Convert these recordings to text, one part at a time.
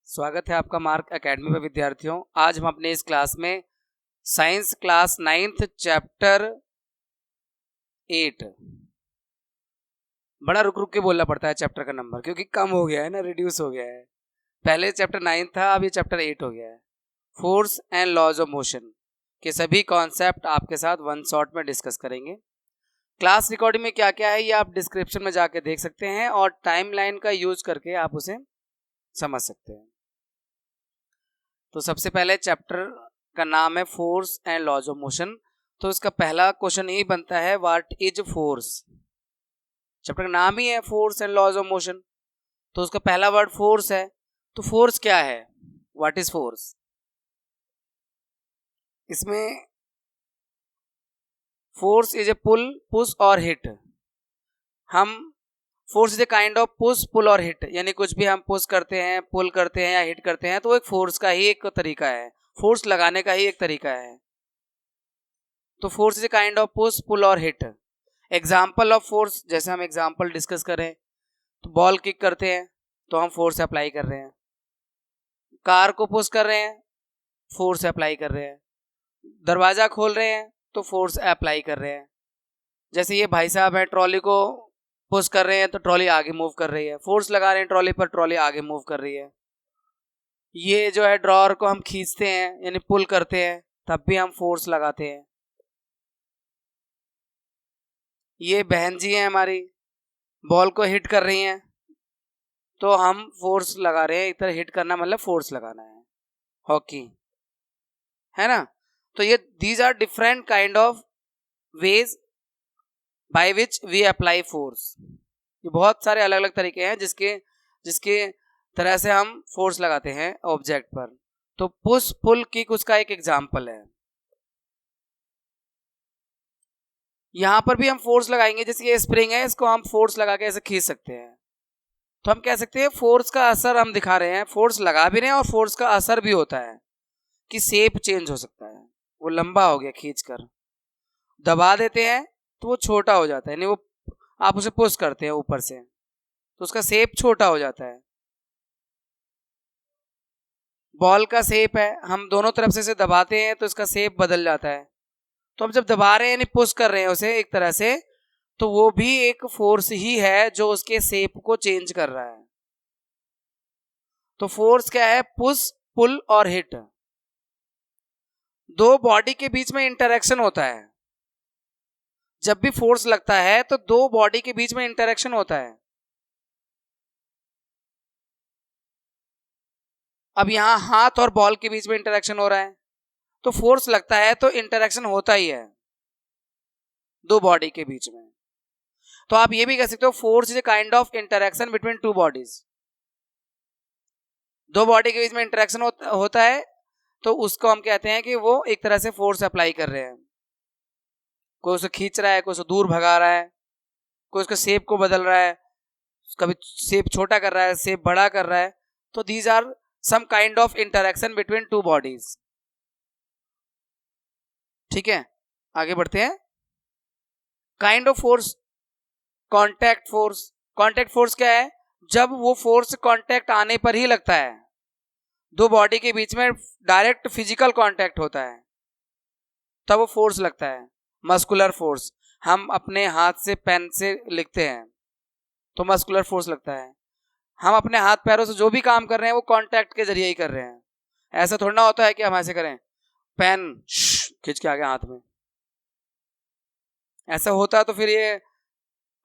स्वागत है आपका मार्क एकेडमी में विद्यार्थियों। आज हम अपने इस क्लास में साइंस क्लास 9th चैप्टर 8, बड़ा रुक रुक के बोलना पड़ता है चैप्टर का नंबर क्योंकि कम हो गया है ना, रिड्यूस हो गया है। पहले चैप्टर 9 था, अब ये चैप्टर 8 हो गया है। Force and laws of motion के सभी कॉन्सेप्ट आपके साथ वन शॉट में डिस्कस करेंगे। क्लास रिकॉर्डिंग में क्या क्या है ये आप डिस्क्रिप्शन में जाके देख सकते हैं और टाइमलाइन का यूज करके आप उसे समझ सकते हैं। तो सबसे पहले चैप्टर का नाम है force and laws of motion. तो इसका पहला क्वेश्चन यही बनता है, व्हाट इज फोर्स। चैप्टर का नाम ही है force and laws of motion, तो उसका पहला वर्ड फोर्स है। तो फोर्स क्या है, व्हाट इज फोर्स। इसमें force is a pull, push और हिट। हम force is a kind of push, pull और हिट, यानी कुछ भी हम पुश करते हैं, पुल करते हैं या हिट करते हैं तो वो एक फोर्स का ही एक तरीका है, फोर्स लगाने का ही एक तरीका है। तो force is a kind of push, pull और हिट। एग्जाम्पल ऑफ फोर्स, जैसे हम एग्जाम्पल डिस्कस करें तो बॉल किक करते हैं तो हम फोर्स अप्लाई कर रहे हैं, कार को पुश कर रहे हैं फोर्स अप्लाई कर रहे हैं, दरवाजा खोल रहे हैं तो फोर्स अप्लाई कर रहे हैं। जैसे ये भाई साहब हैं, ट्रॉली को पुश कर रहे हैं तो ट्रॉली आगे मूव कर रही है, फोर्स लगा रहे हैं ट्रॉली पर, ट्रॉली आगे मूव कर रही है। ये जो है ड्रॉअर को हम खींचते हैं यानी पुल करते हैं, तब भी हम फोर्स लगाते हैं। ये बहन जी हैं हमारी, बॉल को हिट कर रही हैं तो हम फोर्स लगा रहे हैं। एक तरह हिट करना मतलब फोर्स लगाना है, हॉकी है ना। तो ये these are different kind of ways by which we apply force. ये बहुत सारे अलग अलग तरीके हैं जिसके तरह से हम फोर्स लगाते हैं ऑब्जेक्ट पर। तो पुश, पुल, किक उसका एक एग्जाम्पल है। यहां पर भी हम फोर्स लगाएंगे, जैसे ये स्प्रिंग है, इसको हम फोर्स लगा के ऐसे खींच सकते हैं। तो हम कह सकते हैं फोर्स का असर हम दिखा रहे हैं, फोर्स लगा भी रहे हैं और फोर्स का असर भी होता है कि शेप चेंज हो सकता है। वो लंबा हो गया, खींचकर दबा देते हैं तो वो छोटा हो जाता है, यानी वो आप उसे पुश करते हैं ऊपर से तो उसका शेप छोटा हो जाता है। बॉल का शेप है, हम दोनों तरफ से इसे दबाते हैं तो इसका शेप बदल जाता है। तो हम जब दबा रहे हैं यानी पुश कर रहे हैं उसे एक तरह से, तो वो भी एक फोर्स ही है जो उसके शेप को चेंज कर रहा है। तो फोर्स क्या है, पुश, पुल और हिट। दो बॉडी के बीच में इंटरेक्शन होता है। जब भी फोर्स लगता है तो दो बॉडी के बीच में इंटरेक्शन होता है। अब यहां हाथ और बॉल के बीच में इंटरेक्शन हो रहा है तो फोर्स लगता है तो इंटरेक्शन होता ही है दो बॉडी के बीच में। तो आप ये भी कह सकते हो force is a kind of interaction between two bodies. दो बॉडी के बीच में इंटरेक्शन होता है तो उसको हम कहते हैं कि वो एक तरह से फोर्स अप्लाई कर रहे हैं। कोई उसे खींच रहा है, कोई उसे दूर भगा रहा है, कोई उसके शेप को बदल रहा है, कभी शेप छोटा कर रहा है, शेप बड़ा कर रहा है। तो these are some kind of interaction between two bodies. ठीक है, आगे बढ़ते हैं। Kind of force, contact force. Contact force क्या है, जब वो फोर्स कॉन्टैक्ट आने पर ही लगता है, दो बॉडी के बीच में डायरेक्ट फिजिकल कॉन्टैक्ट होता है तब वो फोर्स लगता है। मस्कुलर फोर्स, हम अपने हाथ से पेन से लिखते हैं तो मस्कुलर फोर्स लगता है। हम अपने हाथ पैरों से जो भी काम कर रहे हैं वो कॉन्टैक्ट के जरिए ही कर रहे हैं। ऐसा थोड़ा ना होता है कि हम ऐसे करें, पेन खींच के आ गया हाथ में। ऐसा होता तो फिर ये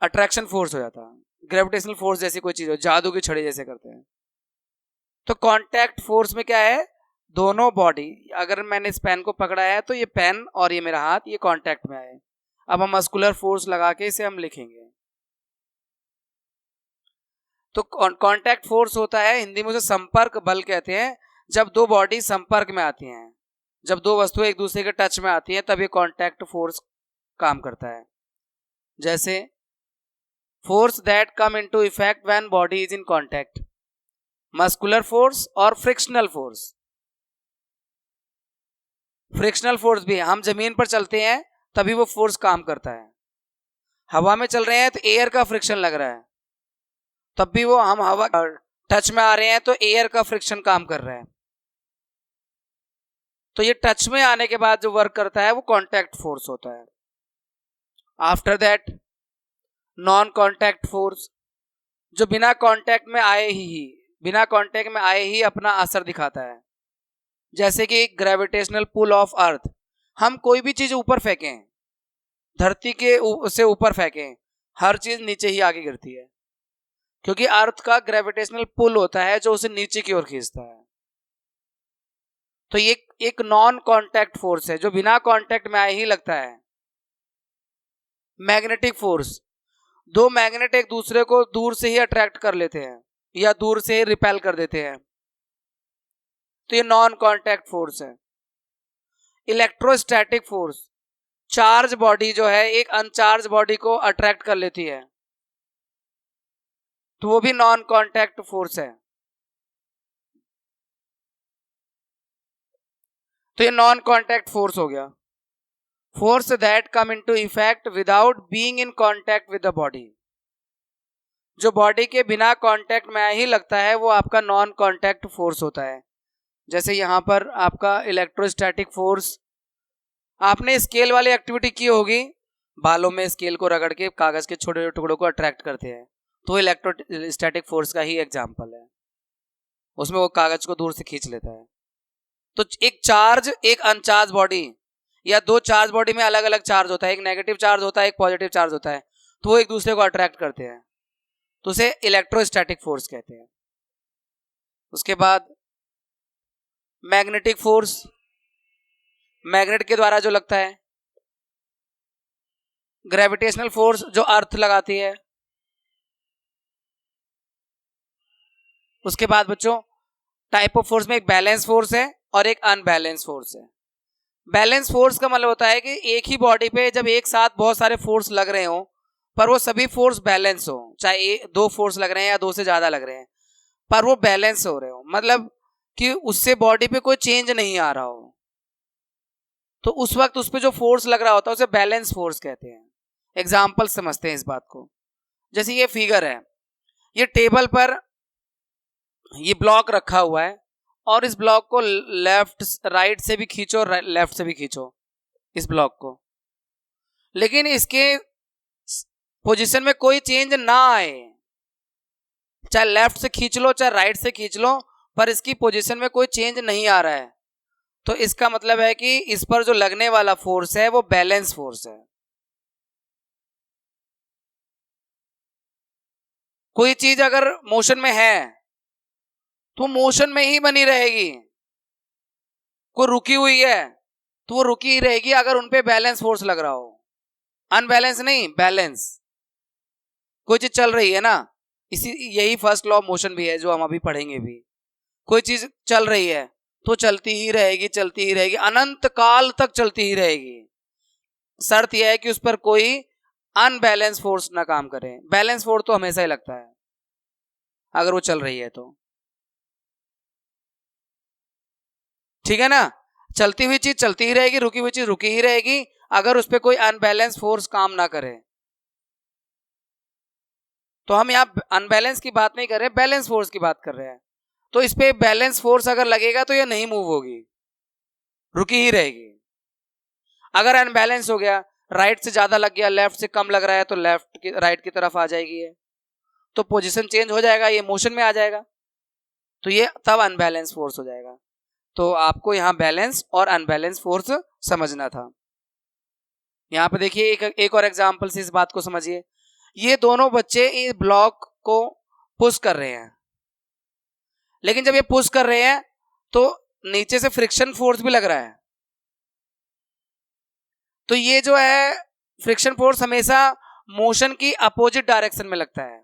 अट्रैक्शन फोर्स हो जाता, ग्रेविटेशनल फोर्स जैसी कोई चीज हो, जादू की छड़ी जैसे करते हैं। तो कांटेक्ट फोर्स में क्या है, दोनों बॉडी, अगर मैंने इस पेन को पकड़ा है तो ये पेन और ये मेरा हाथ ये कांटेक्ट में आए। अब हम मस्कुलर फोर्स लगा के इसे हम लिखेंगे। तो कांटेक्ट फोर्स होता है, हिंदी में उसे संपर्क बल कहते हैं, जब दो बॉडी संपर्क में आती हैं, जब दो वस्तुएं एक दूसरे के टच में आती हैं तब ये कांटेक्ट फोर्स काम करता है। जैसे force that come into effect when body is in contact, muscular force और फ्रिक्शनल फोर्स। फ्रिक्शनल फोर्स भी है, हम जमीन पर चलते हैं तभी वो फोर्स काम करता है। हवा में चल रहे हैं तो एयर का फ्रिक्शन लग रहा है तब भी वो हम हवा टच में आ रहे हैं तो एयर का फ्रिक्शन काम कर रहा है, तो ये टच में आने के बाद जो वर्क करता है वो कांटेक्ट फोर्स होता है। After that non contact force, जो बिना कांटेक्ट में आए ही अपना असर दिखाता है। जैसे कि ग्रेविटेशनल पुल ऑफ अर्थ, हम कोई भी चीज ऊपर फेंकें, धरती के से ऊपर फेंकें, हर चीज नीचे ही आगे गिरती है, क्योंकि अर्थ का ग्रेविटेशनल पुल होता है जो उसे नीचे की ओर खींचता है। तो ये एक नॉन कांटेक्ट फोर्स है जो बिना कांटेक्ट में आए ही लगता है। मैग्नेटिक फोर्स, दो मैग्नेट एक दूसरे को दूर से ही अट्रैक्ट कर लेते हैं या दूर से ही रिपेल कर देते हैं, तो ये नॉन कांटेक्ट फोर्स है। इलेक्ट्रोस्टैटिक फोर्स, चार्ज बॉडी जो है एक अनचार्ज बॉडी को अट्रैक्ट कर लेती है, तो वो भी नॉन कांटेक्ट फोर्स है। तो ये नॉन कांटेक्ट फोर्स हो गया। Force that come into effect without being in contact with the body, जो बॉडी के बिना कांटेक्ट में ही लगता है वो आपका नॉन कांटेक्ट फोर्स होता है। जैसे यहां पर आपका इलेक्ट्रोस्टैटिक फोर्स, आपने स्केल वाली एक्टिविटी की होगी, बालों में स्केल को रगड़ के कागज के छोटे छोटे टुकड़ों को अट्रैक्ट करते हैं, तो इलेक्ट्रोस्टैटिक फोर्स का ही एग्जाम्पल है, उसमें वो कागज को दूर से खींच लेता है। तो एक चार्ज एक अनचार्ज बॉडी या दो चार्ज बॉडी में अलग अलग चार्ज होता है, एक नेगेटिव चार्ज होता है एक पॉजिटिव चार्ज होता है, तो वो एक दूसरे को अट्रैक्ट करते हैं, तो उसे इलेक्ट्रोस्टैटिक फोर्स कहते हैं। उसके बाद मैग्नेटिक फोर्स, मैग्नेट के द्वारा जो लगता है। ग्रेविटेशनल फोर्स जो अर्थ लगाती है। उसके बाद बच्चों टाइप ऑफ फोर्स में एक बैलेंस फोर्स है और एक अनबैलेंस फोर्स है। बैलेंस फोर्स का मतलब होता है कि एक ही बॉडी पे जब एक साथ बहुत सारे फोर्स लग रहे हो पर वो सभी फोर्स बैलेंस हो, चाहे दो फोर्स लग रहे हैं या दो से ज्यादा लग रहे हैं पर वो बैलेंस हो रहे हो, मतलब कि उससे बॉडी पे कोई चेंज नहीं आ रहा हो, तो उस वक्त उस पर जो फोर्स लग रहा होता है उसे बैलेंस फोर्स कहते हैं। एग्जाम्पल समझते हैं इस बात को। जैसे ये फिगर है, ये टेबल पर ये ब्लॉक रखा हुआ है और इस ब्लॉक को लेफ्ट राइट से भी खींचो लेफ्ट से भी खींचो इस ब्लॉक को, लेकिन इसके पोजीशन में कोई चेंज ना आए, चाहे लेफ्ट से खींच लो चाहे राइट से खींच लो, पर इसकी पोजीशन में कोई चेंज नहीं आ रहा है, तो इसका मतलब है कि इस पर जो लगने वाला फोर्स है वो बैलेंस फोर्स है। कोई चीज अगर मोशन में है तो मोशन में ही बनी रहेगी, कोई रुकी हुई है तो वो रुकी ही रहेगी अगर उनपे बैलेंस फोर्स लग रहा हो, अनबैलेंस नहीं, बैलेंस। कोई चीज चल रही है ना, यही फर्स्ट लॉ ऑफ मोशन भी है जो हम अभी पढ़ेंगे भी। कोई चीज चल रही है तो चलती ही रहेगी, अनंत काल तक चलती ही रहेगी। शर्त यह है कि उस पर कोई अनबैलेंस फोर्स ना काम करे। बैलेंस फोर्स तो हमेशा ही लगता है अगर वो चल रही है तो, ठीक है ना। चलती हुई चीज चलती ही रहेगी, रुकी हुई चीज रुकी ही रहेगी अगर उस पर कोई अनबैलेंस फोर्स काम ना करे। तो हम यहाँ अनबैलेंस की बात नहीं कर रहे, बैलेंस फोर्स की बात कर रहे हैं। तो इस पे बैलेंस फोर्स अगर लगेगा तो ये नहीं मूव होगी, रुकी ही रहेगी। अगर अनबैलेंस हो गया, राइट से ज्यादा लग गया, लेफ्ट से कम लग रहा है, तो लेफ्ट की राइट की तरफ आ जाएगी ये, तो पोजीशन चेंज हो जाएगा, ये मोशन में आ जाएगा, तो ये तब अनबैलेंस फोर्स हो जाएगा। तो आपको यहाँ बैलेंस और अनबैलेंस फोर्स समझना था। यहाँ पे देखिए एक और एग्जांपल से इस बात को समझिए। ये दोनों बच्चे इस ब्लॉक को पुश कर रहे हैं, लेकिन जब ये पुश कर रहे हैं तो नीचे से फ्रिक्शन फोर्स भी लग रहा है। तो ये जो है फ्रिक्शन फोर्स हमेशा मोशन की अपोजिट डायरेक्शन में लगता है।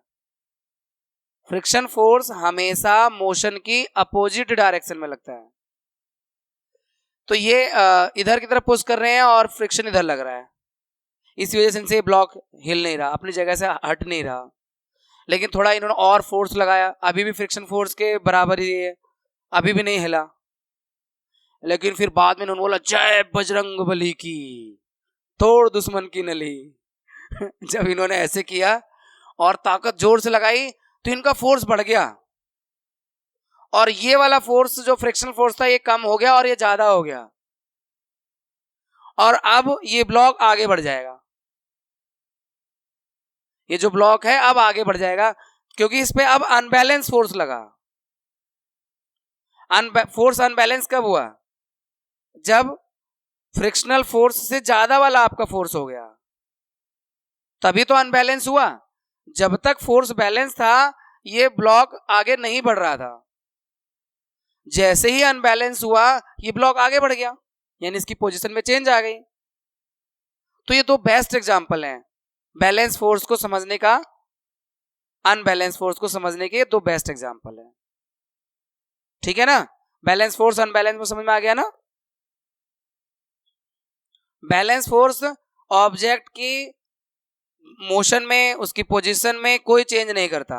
फ्रिक्शन फोर्स हमेशा मोशन की अपोजिट डायरेक्शन में लगता है। तो ये इधर की तरफ पुश कर रहे हैं और फ्रिक्शन इधर लग रहा है, इस वजह से इनसे ब्लॉक हिल नहीं रहा, अपनी जगह से हट नहीं रहा। लेकिन थोड़ा इन्होंने और फोर्स लगाया, अभी भी फ्रिक्शन फोर्स के बराबर ही है, अभी भी नहीं हिला। लेकिन फिर बाद में इन्होंने बोला जय बजरंग बली की, तोड़ दुश्मन की नली। जब इन्होंने ऐसे किया और ताकत जोर से लगाई तो इनका फोर्स बढ़ गया, और ये वाला फोर्स जो फ्रिक्शनल फोर्स था ये कम हो गया और ये ज्यादा हो गया, और अब ये ब्लॉक आगे बढ़ जाएगा। ये जो ब्लॉक है अब आगे बढ़ जाएगा क्योंकि इस पे अब अनबैलेंस फोर्स लगा। फोर्स अनबैलेंस कब हुआ? जब फ्रिक्शनल फोर्स से ज्यादा वाला आपका फोर्स हो गया, तभी तो अनबैलेंस हुआ। जब तक फोर्स बैलेंस था ये ब्लॉक आगे नहीं बढ़ रहा था, जैसे ही अनबैलेंस हुआ ये ब्लॉक आगे बढ़ गया, यानी इसकी पोजीशन में चेंज आ गई। तो ये दो बेस्ट एग्जांपल हैं बैलेंस फोर्स को समझने का, अनबैलेंस फोर्स को समझने के दो बेस्ट एग्जांपल है। ठीक है ना? बैलेंस फोर्स अनबैलेंस में समझ में आ गया ना? बैलेंस फोर्स ऑब्जेक्ट की मोशन में, उसकी पोजीशन में कोई चेंज नहीं करता,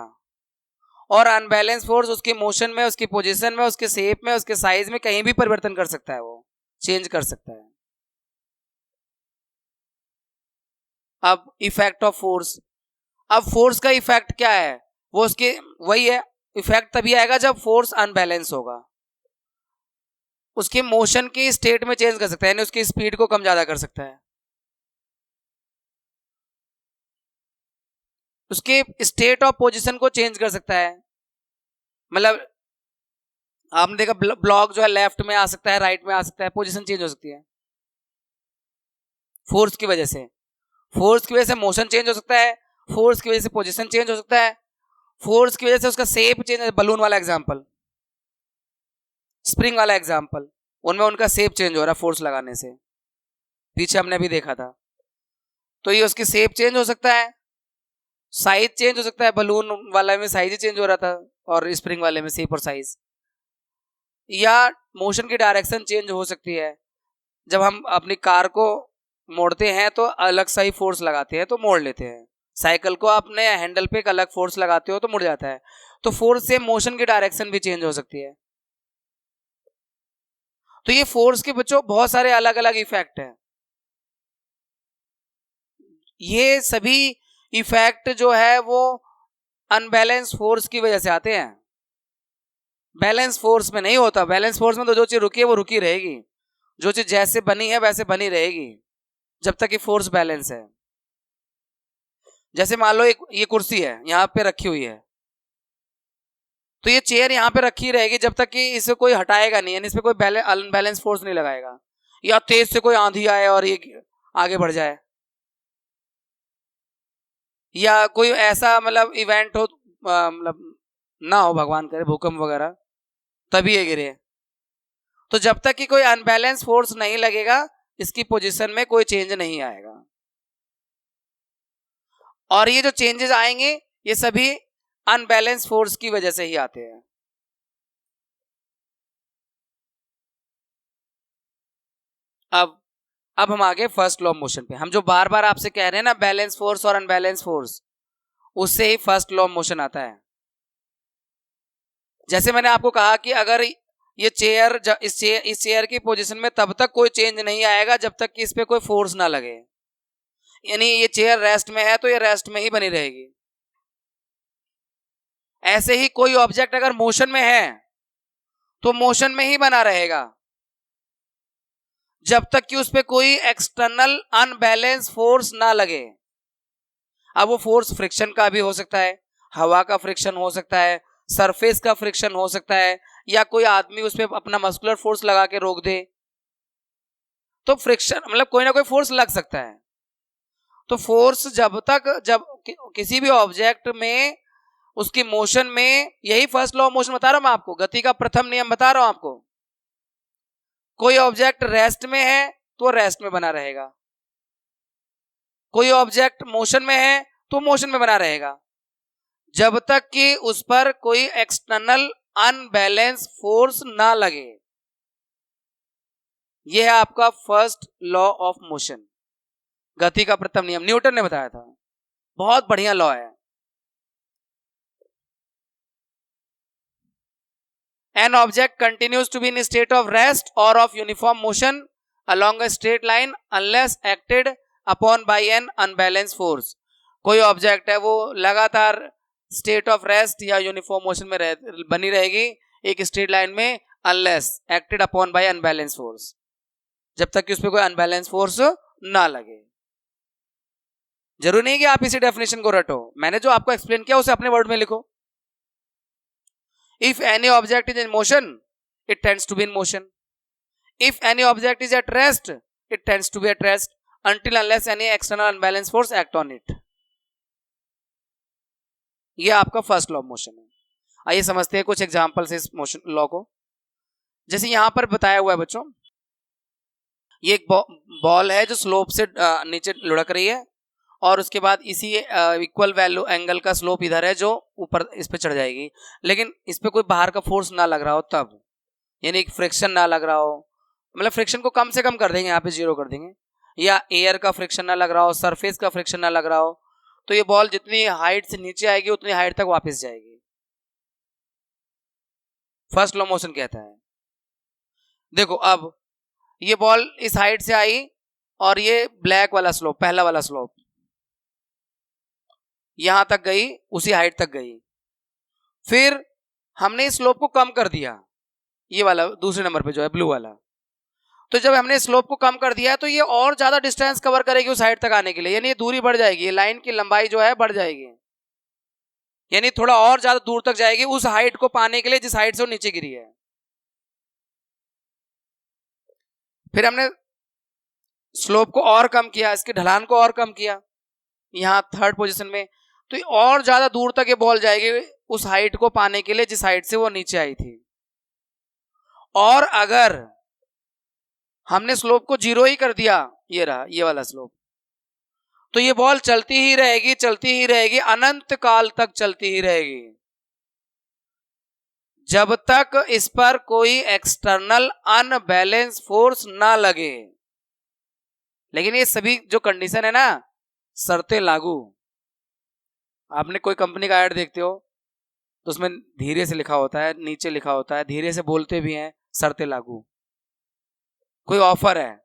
और अनबैलेंस फोर्स उसकी मोशन में, उसकी पोजीशन में, उसके शेप में, उसके साइज में कहीं भी परिवर्तन कर सकता है, वो चेंज कर सकता है। अब इफेक्ट ऑफ फोर्स, अब फोर्स का इफेक्ट क्या है? वो उसके वही है, इफेक्ट तभी आएगा जब फोर्स अनबैलेंस होगा। उसके मोशन की स्टेट में चेंज कर सकता है, यानी उसकी स्पीड को कम ज्यादा कर सकता है, उसके स्टेट ऑफ पोजीशन को चेंज कर सकता है। मतलब आपने देखा ब्लॉक जो है लेफ्ट में आ सकता है, राइट में आ सकता है, पोजीशन चेंज हो सकती है फोर्स की वजह से। फोर्स की वजह से मोशन चेंज हो सकता है, फोर्स की वजह से पोजीशन चेंज हो सकता है, फोर्स की वजह से उसका शेप चेंज, बलून वाला एग्जांपल, स्प्रिंग वाला एग्जांपल, उनमें उनका शेप चेंज हो रहा है फोर्स लगाने से, पीछे हमने भी देखा था। तो ये उसकी शेप चेंज हो सकता है, साइज चेंज हो सकता है, बलून वाला में साइज ही चेंज हो रहा था और स्प्रिंग वाले में शेप और साइज, या मोशन की डायरेक्शन चेंज हो सकती है। जब हम अपनी कार को मोड़ते हैं तो अलग सा ही फोर्स लगाते हैं तो मोड़ लेते हैं, साइकिल को अपने हैंडल पे एक अलग फोर्स लगाते हो तो मुड़ जाता है। तो फोर्स से मोशन की डायरेक्शन भी चेंज हो सकती है। तो ये फोर्स के बच्चों बहुत सारे अलग अलग इफेक्ट हैं। ये सभी इफेक्ट जो है वो अनबैलेंस फोर्स की वजह से आते हैं, बैलेंस फोर्स में नहीं होता। बैलेंस फोर्स में तो जो चीज रुकी है वो रुकी रहेगी, जो चीज जैसे बनी है वैसे बनी रहेगी जब तक कि फोर्स बैलेंस है। जैसे मान लो एक ये कुर्सी है यहाँ पे रखी हुई है, तो ये चेयर यहाँ पे रखी रहेगी जब तक कि इसे कोई हटाएगा नहीं, यानी इस पे कोई अनबैलेंस फोर्स नहीं लगाएगा, या तेज से कोई आंधी आए और ये आगे बढ़ जाए, या कोई ऐसा मतलब इवेंट हो, मतलब ना हो, भगवान करे भूकंप वगैरह, तभी ये गिरे। तो जब तक कि कोई अनबैलेंस फोर्स नहीं लगेगा इसकी पोजीशन में कोई चेंज नहीं आएगा। और ये जो चेंजेस आएंगे ये सभी अनबैलेंस फोर्स की वजह से ही आते हैं। अब हम आगे फर्स्ट लॉ ऑफ मोशन पे। हम जो बार बार आपसे कह रहे हैं ना बैलेंस फोर्स और अनबैलेंस फोर्स, उससे ही फर्स्ट लॉ ऑफ मोशन आता है। जैसे मैंने आपको कहा कि अगर ये चेयर, इस चेयर की पोजीशन में तब तक कोई चेंज नहीं आएगा जब तक कि इस पे कोई फोर्स ना लगे, यानी ये चेयर रेस्ट में है तो ये रेस्ट में ही बनी रहेगी। ऐसे ही कोई ऑब्जेक्ट अगर मोशन में है तो मोशन में ही बना रहेगा जब तक कि उस पे कोई एक्सटर्नल अनबैलेंस फोर्स ना लगे। अब वो फोर्स फ्रिक्शन का भी हो सकता है, हवा का फ्रिक्शन हो सकता है, सरफेस का फ्रिक्शन हो सकता है, या कोई आदमी उस पर अपना मस्कुलर फोर्स लगा के रोक दे, तो फ्रिक्शन मतलब कोई ना कोई फोर्स लग सकता है। तो फोर्स जब किसी भी ऑब्जेक्ट में उसकी मोशन में, यही फर्स्ट लॉ ऑफ मोशन बता रहा हूं मैं आपको, गति का प्रथम नियम बता रहा हूं आपको। कोई ऑब्जेक्ट रेस्ट में है तो रेस्ट में बना रहेगा, कोई ऑब्जेक्ट मोशन में है तो मोशन में बना रहेगा, जब तक कि उस पर कोई एक्सटर्नल अनबैलेंस फोर्स ना लगे। यह है आपका फर्स्ट लॉ ऑफ मोशन, गति का प्रथम नियम, न्यूटन ने बताया था। बहुत बढ़िया लॉ है। An object continues to be in a state of rest or of uniform motion along a straight line unless acted upon by an unbalanced force. कोई ऑब्जेक्ट है वो लगातार स्टेट ऑफ रेस्ट या यूनिफॉर्म मोशन में बनी रहेगी एक straight line में unless acted upon bye unbalance force, जब तक कि उस पर कोई अनबैलेंस फोर्स ना लगे। जरूरी नहीं कि आप इसी डेफिनेशन को रटो, मैंने जो आपको एक्सप्लेन किया उसे अपने वर्ड में लिखो। If any object is in motion it tends to be in motion, if any object is at rest it tends to be at rest until unless any external unbalanced force act on it। ये आपका first law of motion है। आइए समझते हैं कुछ examples इस motion law को। जैसे यहां पर बताया हुआ है बच्चों, ये एक बॉल है जो स्लोप से नीचे लुढ़क रही है और उसके बाद इसी इक्वल वैल्यू एंगल का स्लोप इधर है जो ऊपर इस पे चढ़ जाएगी, लेकिन इस पे कोई बाहर का फोर्स ना लग रहा हो तब, यानी फ्रिक्शन ना लग रहा हो, मतलब फ्रिक्शन को कम से कम कर देंगे, यहाँ पे 0 कर देंगे, या एयर का फ्रिक्शन ना लग रहा हो, सरफेस का फ्रिक्शन ना लग रहा हो, तो ये बॉल जितनी हाइट से नीचे आएगी उतनी हाइट तक वापस जाएगी। फर्स्ट लॉ मोशन कहता है। देखो अब ये बॉल इस हाइट से आई और ये ब्लैक वाला स्लोप, पहला वाला स्लोप यहां तक गई, उसी हाइट तक गई, फिर हमने इस स्लोप को कम कर दिया, ये वाला दूसरे नंबर पे जो है ब्लू वाला, तो जब हमने स्लोप को कम कर दिया तो ये और ज्यादा डिस्टेंस कवर करेगी उस हाइट तक आने के लिए, यानी ये दूरी बढ़ जाएगी, लाइन की लंबाई जो है बढ़ जाएगी, यानी थोड़ा और ज्यादा दूर तक जाएगी उस हाइट को पाने के लिए जिस हाइट से वो नीचे गिरी है। फिर हमने स्लोप को और कम किया, इसकी ढलान को और कम किया यहां थर्ड पोजीशन में, तो और ज्यादा दूर तक ये बॉल जाएगी उस हाइट को पाने के लिए जिस हाइट से वो नीचे आई थी। और अगर हमने स्लोप को 0 ही कर दिया, ये रहा ये वाला स्लोप, तो ये बॉल चलती ही रहेगी, चलती ही रहेगी, अनंत काल तक चलती ही रहेगी, जब तक इस पर कोई एक्सटर्नल अनबैलेंस फोर्स ना लगे। लेकिन ये सभी जो कंडीशन है ना, शर्तें लागू। आपने कोई कंपनी का ऐड देखते हो तो उसमें धीरे से लिखा होता है, नीचे लिखा होता है, धीरे से बोलते भी हैं, शर्तें लागू। कोई ऑफर है,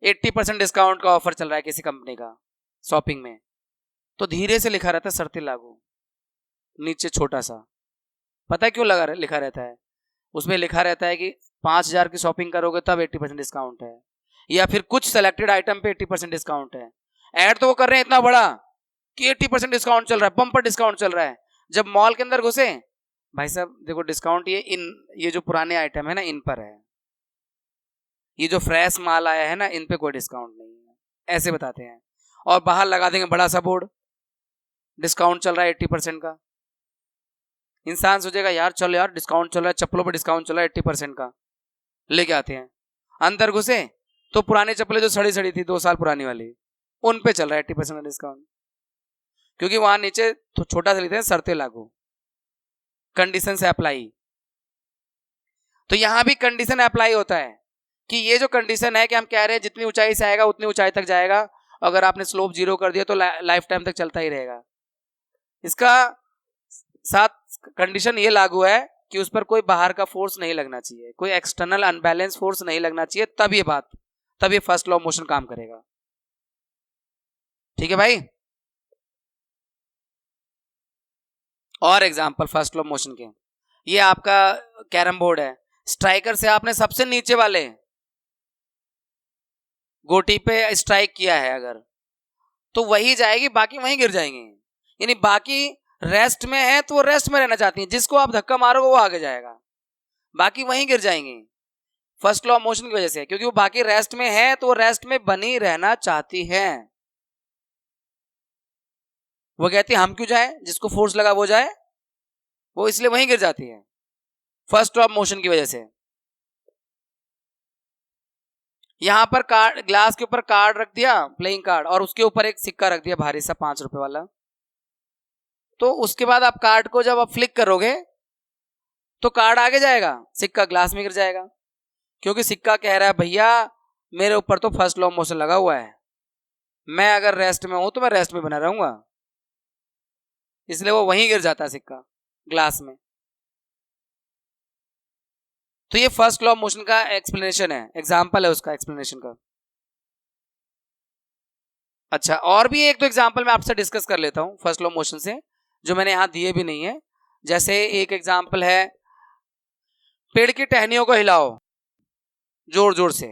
80% डिस्काउंट का ऑफर चल रहा है किसी कंपनी का शॉपिंग में, तो धीरे से लिखा रहता है शर्तें लागू, नीचे छोटा सा। पता है क्यों लिखा रहता है? उसमें लिखा रहता है कि 5,000 की शॉपिंग करोगे तब 80% डिस्काउंट है, या फिर कुछ सेलेक्टेड आइटम पे 80% डिस्काउंट है। ऐड तो वो कर रहे हैं इतना बड़ा कि 80% डिस्काउंट चल रहा है, बम्पर डिस्काउंट चल रहा है। जब मॉल के अंदर घुसे, भाई साहब देखो डिस्काउंट ये जो पुराने आइटम है ना इन पर है, ये जो फ्रेश माल आया है ना इन पे कोई डिस्काउंट नहीं है, ऐसे बताते हैं। और बाहर लगा देंगे बड़ा सा बोर्ड, डिस्काउंट चल रहा है 80% का। इंसान सोचेगा यार चलो यार डिस्काउंट चल रहा है, चप्पलों पे डिस्काउंट चल रहा है 80% का, लेके आते हैं। अंदर घुसे तो पुरानी चप्पलें जो सड़ी सड़ी थी 2 साल पुरानी वाली, उन पे चल रहा है 80% का डिस्काउंट, क्योंकि वहां नीचे तो छोटा सा लिखते हैं शर्तें लागू, कंडीशन से अप्लाई। तो यहां भी कंडीशन अप्लाई होता है कि ये जो कंडीशन है कि हम कह रहे हैं जितनी ऊंचाई से आएगा उतनी ऊंचाई तक जाएगा, अगर आपने स्लोप 0 कर दिया तो लाइफ टाइम तक चलता ही रहेगा। इसका साथ कंडीशन ये लागू है कि उस पर कोई बाहर का फोर्स नहीं लगना चाहिए, कोई एक्सटर्नल अनबैलेंस फोर्स नहीं लगना चाहिए, तब ये फर्स्ट लॉ ऑफ मोशन काम करेगा। ठीक है भाई। और example first law of motion के, ये आपका कैरम बोर्ड है, स्ट्राइकर से आपने सबसे नीचे वाले गोटी पे स्ट्राइक किया है अगर, तो वही जाएगी, बाकी वहीं गिर जाएंगे, यानी बाकी रेस्ट में है तो वो रेस्ट में रहना चाहती है, जिसको आप धक्का मारोगे वो आगे जाएगा, बाकी वहीं गिर जाएंगे फर्स्ट लॉ ऑफ मोशन की वजह से, क्योंकि वो बाकी रेस्ट में है तो वो रेस्ट में बनी रहना चाहती है। वो कहती है हम क्यों जाए, जिसको फोर्स लगा वो जाए, वो इसलिए वहीं गिर जाती है फर्स्ट लॉ ऑफ मोशन की वजह से। यहां पर कार्ड, ग्लास के ऊपर कार्ड रख दिया, प्लेइंग कार्ड, और उसके ऊपर एक सिक्का रख दिया भारी सा 5 रुपए वाला, तो उसके बाद आप कार्ड को जब आप फ्लिक करोगे तो कार्ड आगे जाएगा, सिक्का ग्लास में गिर जाएगा, क्योंकि सिक्का कह रहा है भैया मेरे ऊपर तो फर्स्ट लॉ ऑफ मोशन लगा हुआ है, मैं अगर रेस्ट में हूं तो मैं रेस्ट में बना रहूंगा, इसलिए वो वहीं गिर जाता है सिक्का ग्लास में। तो ये फर्स्ट लॉ ऑफ मोशन का एक्सप्लेनेशन है, एग्जांपल है उसका एक्सप्लेनेशन का। अच्छा, और भी एक दो एग्जांपल मैं आपसे डिस्कस कर लेता हूं फर्स्ट लॉ ऑफ मोशन से, जो मैंने यहां दिए भी नहीं है। जैसे एक एग्जांपल है पेड़ की टहनियों को हिलाओ जोर जोर से,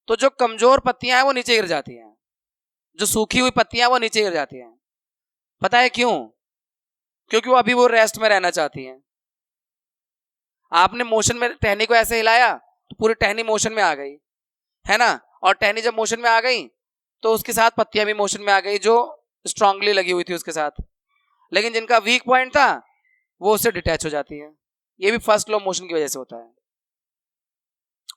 तो जो कमजोर पत्तियां हैं वो नीचे गिर जाती हैं, जो सूखी हुई पत्तियां वो नीचे गिर जाती हैं। पता है क्यों? क्योंकि वो अभी वो रेस्ट में रहना चाहती हैं। आपने मोशन में टहनी को ऐसे हिलाया तो पूरी टहनी मोशन में आ गई, है ना, और टहनी जब मोशन में आ गई तो उसके साथ पत्तियां भी मोशन में आ गई जो स्ट्रांगली लगी हुई थी उसके साथ, लेकिन जिनका वीक पॉइंट था वो उससे डिटैच हो जाती है। ये भी फर्स्ट लॉ मोशन की वजह से होता है।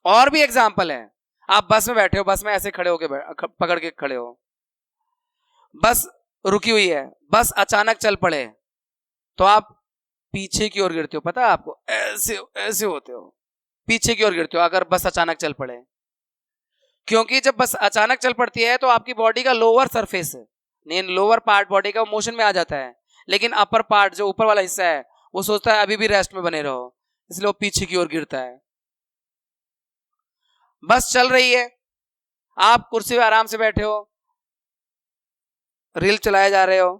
और भी एग्जाम्पल है, आप बस में बैठे हो, बस में ऐसे खड़े होके पकड़ के खड़े हो, बस रुकी हुई है, बस अचानक चल पड़े तो आप पीछे की ओर गिरते हो। पता है आपको, ऐसे ऐसे होते हो, पीछे की ओर गिरते हो अगर बस अचानक चल पड़े। क्योंकि जब बस अचानक चल पड़ती है तो आपकी बॉडी का lower surface, lower part body का मोशन में आ जाता है, लेकिन अपर पार्ट जो ऊपर वाला हिस्सा है वो सोचता है अभी भी रेस्ट में बने रहो, इसलिए वो पीछे की ओर गिरता है। बस चल रही है, आप कुर्सी पे आराम से बैठे हो, रील चलाए जा रहे हो,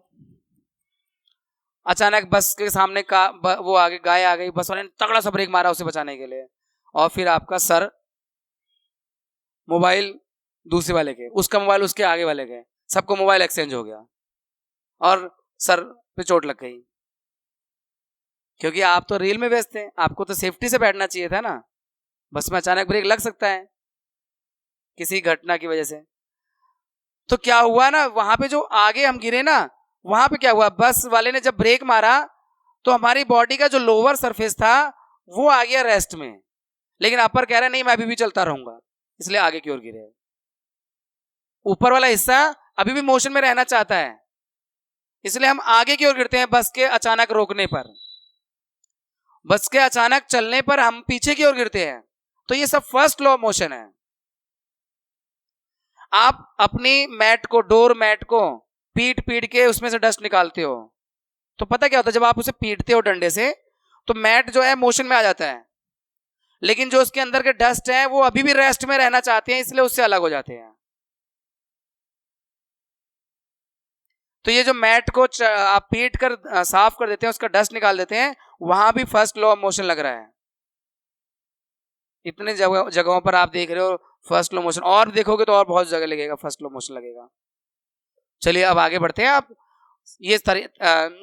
अचानक बस के सामने का वो आगे गाय आ गई, बस वाले ने तगड़ा सा ब्रेक मारा उसे बचाने के लिए, और फिर आपका सर मोबाइल दूसरे वाले के, उसका मोबाइल उसके आगे वाले के, सबको मोबाइल एक्सचेंज हो गया और सर पे चोट लग गई। क्योंकि आप तो रील में व्यस्त थे, आपको तो सेफ्टी से बैठना चाहिए था ना। बस में अचानक ब्रेक लग सकता है किसी घटना की वजह से। तो क्या हुआ ना, वहां पे जो आगे हम गिरे ना, वहां पे क्या हुआ, बस वाले ने जब ब्रेक मारा तो हमारी बॉडी का जो लोअर सरफेस था वो आ गया रेस्ट में, लेकिन अपर कह रहा है नहीं मैं अभी भी चलता रहूंगा, इसलिए आगे की ओर गिरे। ऊपर वाला हिस्सा अभी भी मोशन में रहना चाहता है, इसलिए हम आगे की ओर गिरते हैं बस के अचानक रोकने पर। बस के अचानक चलने पर हम पीछे की ओर गिरते हैं। तो ये सब फर्स्ट लॉ ऑफ मोशन है। आप अपनी मैट को, डोर मैट को पीट पीट के उसमें से डस्ट निकालते हो, तो पता क्या होता है, जब आप उसे पीटते हो डंडे से तो मैट जो है मोशन में आ जाता है, लेकिन जो उसके अंदर के डस्ट है वो अभी भी रेस्ट में रहना चाहते हैं, इसलिए उससे अलग हो जाते हैं। तो ये जो मैट को आप पीट कर साफ कर देते हैं, उसका डस्ट निकाल देते हैं, वहां भी फर्स्ट लॉ ऑफ मोशन लग रहा है। इतने जगहों पर आप देख रहे हो फर्स्ट लॉ मोशन, और देखोगे तो और बहुत जगह लगेगा फर्स्ट लॉ मोशन लगेगा। चलिए अब आगे बढ़ते हैं। आप ये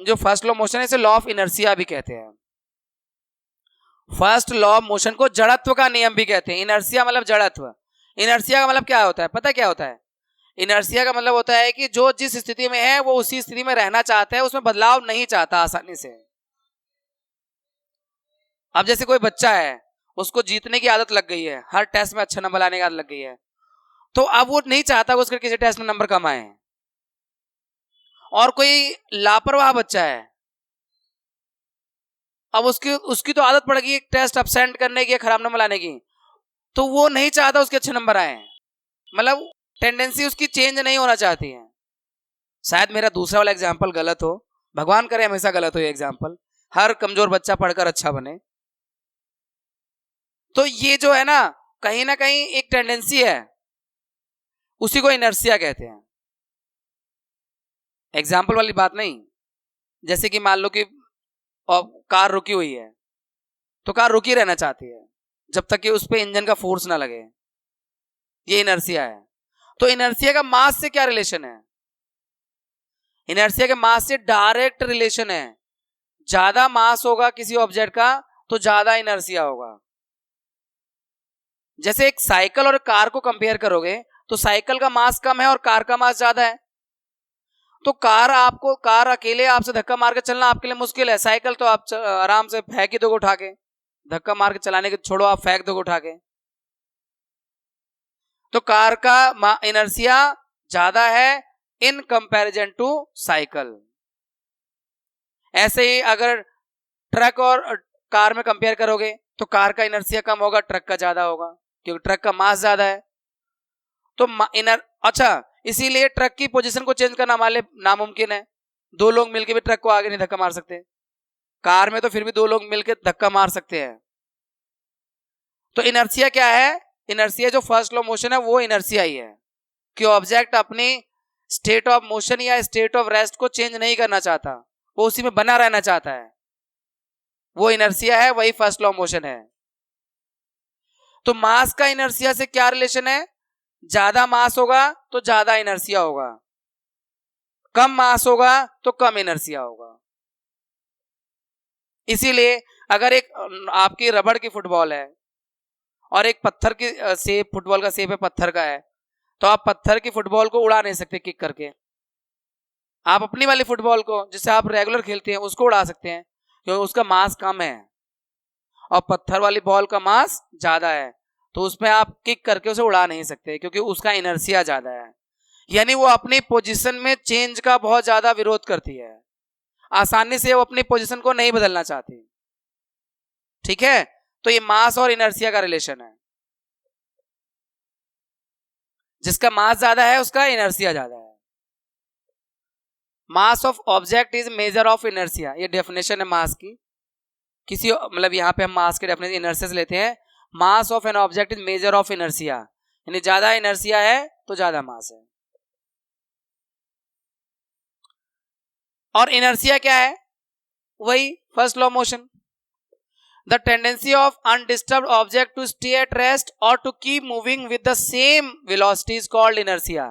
जो फर्स्ट लॉ मोशन है इसे लॉ ऑफ इनर्शिया भी कहते हैं। फर्स्ट लॉ ऑफ मोशन को जड़त्व का नियम भी कहते हैं। इनर्शिया मतलब जड़त्व। इनर्शिया का मतलब क्या होता है, पता क्या होता है? इनर्शिया का मतलब होता है कि जो जिस स्थिति में है वो उसी स्थिति में रहना चाहता है, उसमें बदलाव नहीं चाहता आसानी से। अब जैसे कोई बच्चा है, उसको जीतने की आदत लग गई है, हर टेस्ट में अच्छा नंबर लाने की आदत लग गई है, तो अब वो नहीं चाहता कि उसके किसी टेस्ट में नंबर कम आए। और कोई लापरवाह बच्चा है, अब उसकी उसकी तो आदत पड़ गई टेस्ट अब्सेंट करने की, खराब नंबर लाने की, तो वो नहीं चाहता उसके अच्छे नंबर आए। मतलब टेंडेंसी उसकी चेंज नहीं होना चाहती है। शायद मेरा दूसरा वाला एग्जाम्पल गलत हो, भगवान करे हमेशा गलत हो ये एग्जाम्पल, हर कमजोर बच्चा पढ़कर अच्छा बने। तो ये जो है ना कहीं एक टेंडेंसी है, उसी को इनर्शिया कहते हैं। एग्जाम्पल वाली बात नहीं। जैसे कि मान लो कि कार रुकी हुई है, तो कार रुकी रहना चाहती है जब तक कि उस पर इंजन का फोर्स ना लगे, ये इनर्शिया है। तो इनर्शिया का मास से क्या रिलेशन है? इनर्शिया के मास से डायरेक्ट रिलेशन है। ज्यादा मास होगा किसी ऑब्जेक्ट का तो ज्यादा इनर्शिया होगा। जैसे एक साइकिल और कार को कंपेयर करोगे तो साइकिल का मास कम है और कार का मास ज्यादा है, तो कार अकेले आपसे धक्का मार के चलना आपके लिए मुश्किल है। साइकिल तो आप आराम से फेंक ही दोगे उठा के, धक्का मार के चलाने के छोड़ो, आप फेंक दोगे उठा के। तो कार का इनर्शिया ज्यादा है इन कंपैरिजन टू साइकिल। ऐसे ही अगर ट्रक और कार में कंपेयर करोगे तो कार का इनर्शिया कम होगा, ट्रक का ज्यादा होगा, क्योंकि ट्रक का मास ज्यादा है। तो अच्छा, इसीलिए ट्रक की पोजीशन को चेंज करना हमारे लिए नामुमकिन है। दो लोग मिलकर भी ट्रक को आगे नहीं धक्का मार सकते। कार में तो फिर भी दो लोग मिलकर धक्का मार सकते हैं। तो इनर्शिया क्या है? इनर्शिया जो फर्स्ट लॉ मोशन है वो इनर्शिया ही है कि ऑब्जेक्ट अपनी स्टेट ऑफ मोशन या स्टेट ऑफ रेस्ट को चेंज नहीं करना चाहता, वो उसी में बना रहना चाहता है। वो इनर्शिया है, वही फर्स्ट लॉ मोशन है। तो मास का इनर्सिया से क्या रिलेशन है? ज्यादा मास होगा तो ज्यादा इनर्सिया होगा, कम मास होगा तो कम इनर्सिया होगा। इसीलिए अगर एक आपकी रबड़ की फुटबॉल है और एक पत्थर की शेप, फुटबॉल का शेप है पत्थर का है, तो आप पत्थर की फुटबॉल को उड़ा नहीं सकते किक करके। आप अपनी वाली फुटबॉल को जिससे आप रेगुलर खेलते हैं उसको उड़ा सकते हैं, क्योंकि उसका मास कम है और पत्थर वाली बॉल का मास ज्यादा है, तो उसमें आप किक करके उसे उड़ा नहीं सकते क्योंकि उसका इनर्सिया ज्यादा है। यानी वो अपनी पोजीशन में चेंज का बहुत ज्यादा विरोध करती है, आसानी से वो अपनी पोजीशन को नहीं बदलना चाहती। ठीक है, तो ये मास और इनर्सिया का रिलेशन है। जिसका मास ज्यादा है उसका इनर्सिया ज्यादा है। Mass of object is measure of inertia, ये डेफिनेशन है मास की। किसी मतलब यहाँ पे हम मास के डेफिनेशन इनर्सिया से लेते हैं। Mass of an object is measure of inertia, यानी ज्यादा इनर्सिया है तो ज्यादा मास है। और इनर्सिया क्या है? वही first law motion, the tendency of undisturbed object to stay at rest और to keep moving with the same velocity is called inertia.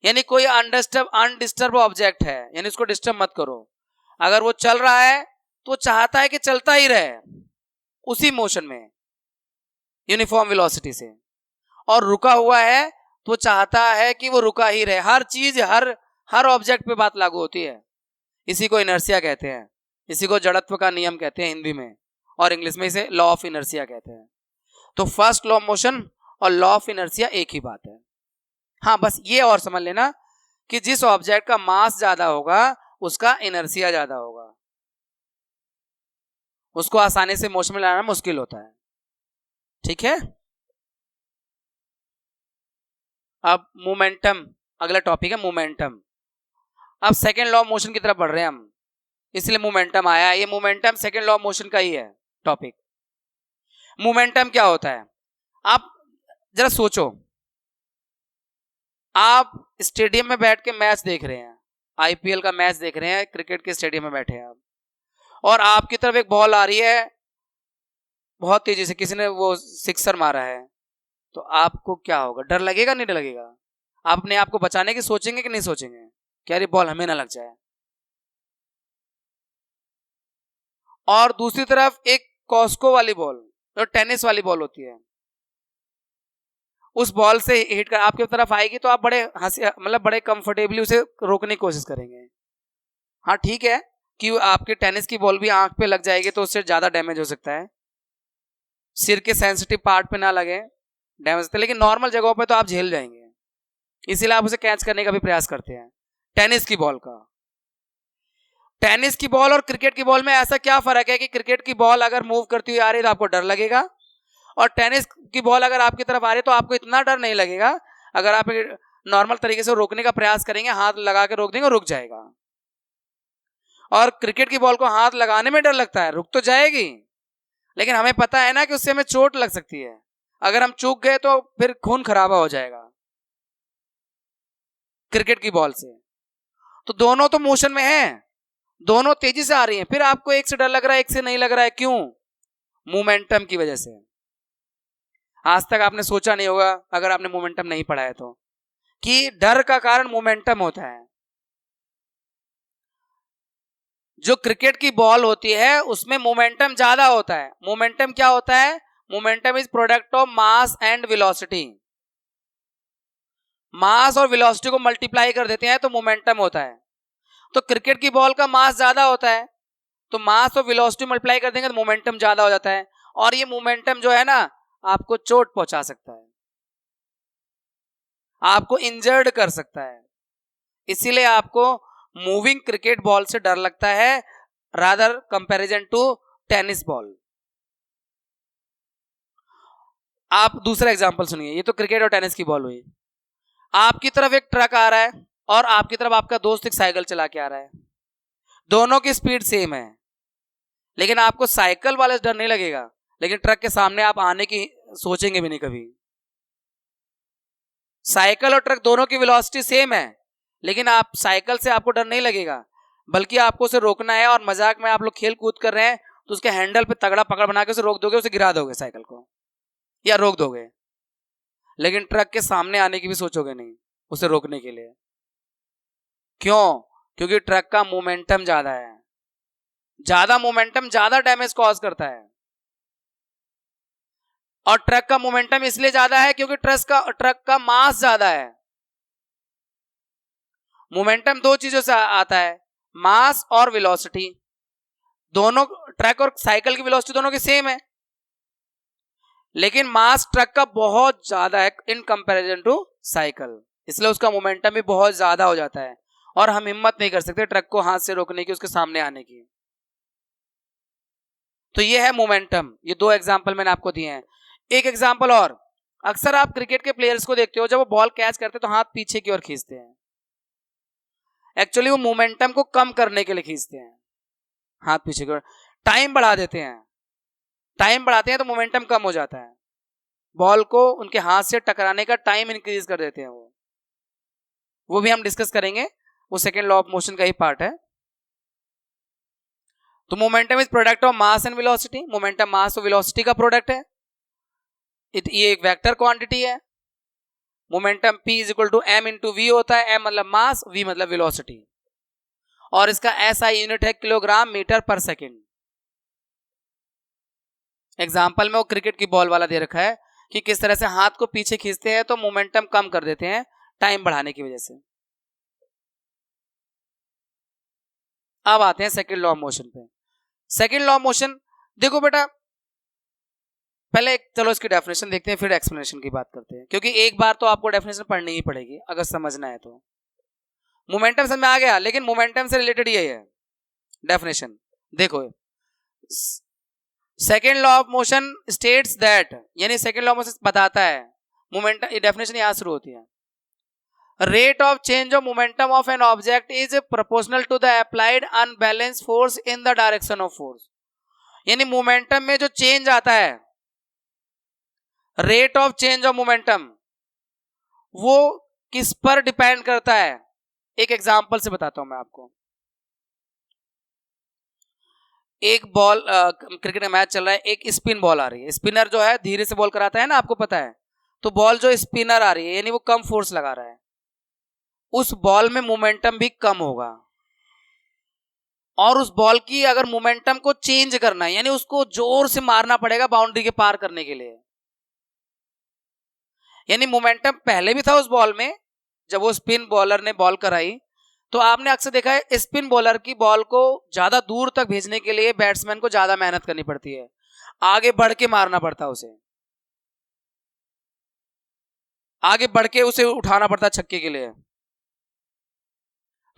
यानी कोई अनडिस्टर्ब ऑब्जेक्ट है, यानी उसको डिस्टर्ब मत करो, अगर वो चल रहा है तो चाहता है कि चलता ही रहे उसी मोशन में यूनिफॉर्म वेलोसिटी से, और रुका हुआ है तो चाहता है कि वो रुका ही रहे। हर चीज हर ऑब्जेक्ट पे बात लागू होती है। इसी को इनर्सिया कहते हैं, इसी को जड़त्व का नियम कहते हैं हिंदी में, और इंग्लिश में इसे लॉ ऑफ इनर्सिया कहते हैं। तो फर्स्ट लॉ ऑफ मोशन और लॉ ऑफ इनर्सिया एक ही बात है। हाँ, बस ये और समझ लेना कि जिस ऑब्जेक्ट का मास ज्यादा होगा उसका इनर्सिया ज्यादा होगा, उसको आसानी से मोशन में लाना मुश्किल होता है। ठीक है, अब मोमेंटम अगला टॉपिक है, मोमेंटम। अब सेकेंड लॉ ऑफ मोशन की तरफ बढ़ रहे हैं हम, इसलिए मोमेंटम आया। ये momentum second law of motion का ही है टॉपिक। मोमेंटम क्या होता है? आप जरा सोचो, आप स्टेडियम में बैठ के मैच देख रहे हैं, आईपीएल का मैच देख रहे हैं, क्रिकेट के स्टेडियम में बैठे हैं आप, और आपकी तरफ एक बॉल आ रही है बहुत तेजी से, किसी ने वो सिक्सर मारा है, तो आपको क्या होगा? डर लगेगा नहीं डर लगेगा? आप अपने आप को बचाने की सोचेंगे कि नहीं सोचेंगे कि यार ये बॉल हमें ना लग जाए? और दूसरी तरफ एक कॉस्को वाली बॉल, जो टेनिस वाली बॉल होती है, उस बॉल से हिट कर आपकी तरफ आएगी तो आप बड़े हंसी मतलब बड़े कंफर्टेबली उसे रोकने की कोशिश करेंगे। हाँ ठीक है कि आपके टेनिस की बॉल भी आंख पे लग जाएगी तो उससे ज्यादा डैमेज हो सकता है, सिर के सेंसिटिव पार्ट पे ना लगे डैमेज होता है, लेकिन नॉर्मल जगहों पे तो आप झेल जाएंगे, इसीलिए आप उसे कैच करने का भी प्रयास करते हैं। टेनिस की बॉल का, टेनिस की बॉल और क्रिकेट की बॉल में ऐसा क्या फर्क है कि क्रिकेट की बॉल अगर मूव करती हुई आ रही है तो आपको डर लगेगा, और टेनिस की बॉल अगर आपकी तरफ आ रही है तो आपको इतना डर नहीं लगेगा। अगर आप नॉर्मल तरीके से रोकने का प्रयास करेंगे, हाथ लगा के रोक देंगे, रुक जाएगा। और क्रिकेट की बॉल को हाथ लगाने में डर लगता है, रुक तो जाएगी, लेकिन हमें पता है ना कि उससे हमें चोट लग सकती है, अगर हम चूक गए तो फिर खून खराबा हो जाएगा क्रिकेट की बॉल से। तो दोनों तो मोशन में है, दोनों तेजी से आ रही हैं, फिर आपको एक से डर लग रहा है एक से नहीं लग रहा है, क्यों? मोमेंटम की वजह से। आज तक आपने सोचा नहीं होगा अगर आपने मोमेंटम नहीं पढ़ा है तो, कि डर का कारण मोमेंटम होता है। जो क्रिकेट की बॉल होती है उसमें मोमेंटम ज्यादा होता है। मोमेंटम क्या होता है? Momentum is product of mass and velocity. Mass और वेलोसिटी को मल्टीप्लाई कर देते हैं तो मोमेंटम होता है। तो क्रिकेट की बॉल का मास ज्यादा होता है, तो मास और वेलोसिटी मल्टीप्लाई कर देंगे तो मोमेंटम ज्यादा हो जाता है, और ये मोमेंटम जो है ना आपको चोट पहुंचा सकता है, आपको इंजर्ड कर सकता है। इसीलिए आपको मूविंग क्रिकेट बॉल से डर लगता है rather comparison to tennis ball. आप दूसरा एग्जांपल सुनिए, ये तो क्रिकेट और टेनिस की बॉल हुई। आपकी तरफ एक ट्रक आ रहा है और आपकी तरफ आपका दोस्त एक साइकिल चला के आ रहा है, दोनों की स्पीड सेम है, लेकिन आपको साइकिल वाले से डर नहीं लगेगा, लेकिन ट्रक के सामने आप आने की सोचेंगे भी नहीं कभी। साइकिल और ट्रक दोनों की वेलोसिटी सेम है, लेकिन आप साइकिल से आपको डर नहीं लगेगा, बल्कि आपको उसे रोकना है, और मजाक में आप लोग खेल कूद कर रहे हैं तो उसके हैंडल पे तगड़ा पकड़ बना के उसे रोक दोगे, उसे गिरा दोगे साइकिल को। या रोक दोगे, लेकिन ट्रक के सामने आने की भी सोचोगे नहीं उसे रोकने के लिए। क्यों? क्योंकि ट्रक का मोमेंटम ज्यादा है, ज्यादा मोमेंटम ज्यादा डैमेज कॉज करता है। और ट्रक का मोमेंटम इसलिए ज्यादा है क्योंकि ट्रक का मास ज्यादा है। मोमेंटम दो चीजों से आता है, मास और वेलोसिटी। दोनों, ट्रक और साइकिल की वेलोसिटी दोनों की सेम है, लेकिन मास ट्रक का बहुत ज्यादा है इन कंपैरिजन टू साइकिल, इसलिए उसका मोमेंटम भी बहुत ज्यादा हो जाता है और हम हिम्मत नहीं कर सकते ट्रक को हाथ से रोकने की, उसके सामने आने की। तो ये है मोमेंटम। ये दो एग्जांपल मैंने आपको दिए हैं। एक एग्जांपल और, अक्सर आप क्रिकेट के प्लेयर्स को देखते हो जब वो बॉल कैच करते हैं तो हाथ पीछे की ओर खींचते हैं। एक्चुअली वो मोमेंटम को कम करने के लिए खींचते हैं, हाथ पीछे की ओर, टाइम बढ़ा देते हैं। टाइम बढ़ाते हैं तो मोमेंटम कम हो जाता है, बॉल को उनके हाथ से टकराने का टाइम इंक्रीज कर देते हैं वो भी हम डिस्कस करेंगे, वो सेकेंड लॉ ऑफ मोशन का ही पार्ट है। तो momentum is product of mass and velocity. Momentum mass और वेलोसिटी का प्रोडक्ट है। ये एक वेक्टर क्वांटिटी है। Momentum P is equal to m into v होता है, m मतलब मास, v मतलब वेलोसिटी, और इसका SI यूनिट है kilogram metre per second. Example में वो क्रिकेट की बॉल वाला दे रखा है कि किस तरह से हाथ को पीछे खींचते हैं तो मोमेंटम कम कर देते हैं टाइम बढ़ाने की वजह से। अब आते हैं सेकेंड लॉ ऑफ मोशन पे। सेकेंड लॉ ऑफ मोशन, देखो बेटा, पहले चलो इसकी डेफिनेशन देखते हैं, फिर एक्सप्लेनेशन की बात करते हैं, क्योंकि एक बार तो आपको डेफिनेशन पढ़नी ही पड़ेगी अगर समझना है तो। मोमेंटम समझ में आ गया, लेकिन मोमेंटम से रिलेटेड यही है डेफिनेशन। देखो, second law of motion states that, यानी सेकेंड लॉ ऑफ मोशन बताता है, मोमेंटम, ये डेफिनेशन यहां शुरू होती है, rate of change of momentum of an object is proportional to the applied unbalance force in the direction of force. यानी momentum में जो चेंज आता है, rate of change of momentum, वो किस पर डिपेंड करता है। एक एग्जांपल से बताता हूं मैं आपको। एक बॉल, क्रिकेट का मैच चल रहा है, एक स्पिन बॉल आ रही है, स्पिनर जो है धीरे से बॉल कराता है ना, आपको पता है, तो बॉल जो स्पिनर आ रही है यानी वो कम फोर्स लगा रहा है, उस बॉल में मोमेंटम भी कम होगा। और उस बॉल की अगर मोमेंटम को चेंज करना है, यानी उसको जोर से मारना पड़ेगा बाउंड्री के पार करने के लिए, यानी मोमेंटम पहले भी था उस बॉल में जब वो स्पिन बॉलर ने बॉल कराई, तो आपने अक्सर देखा है स्पिन बॉलर की बॉल को ज्यादा दूर तक भेजने के लिए बैट्समैन को ज्यादा मेहनत करनी पड़ती है, आगे बढ़ के मारना पड़ता है उसे, आगे बढ़ के उसे उठाना पड़ता है छक्के के लिए।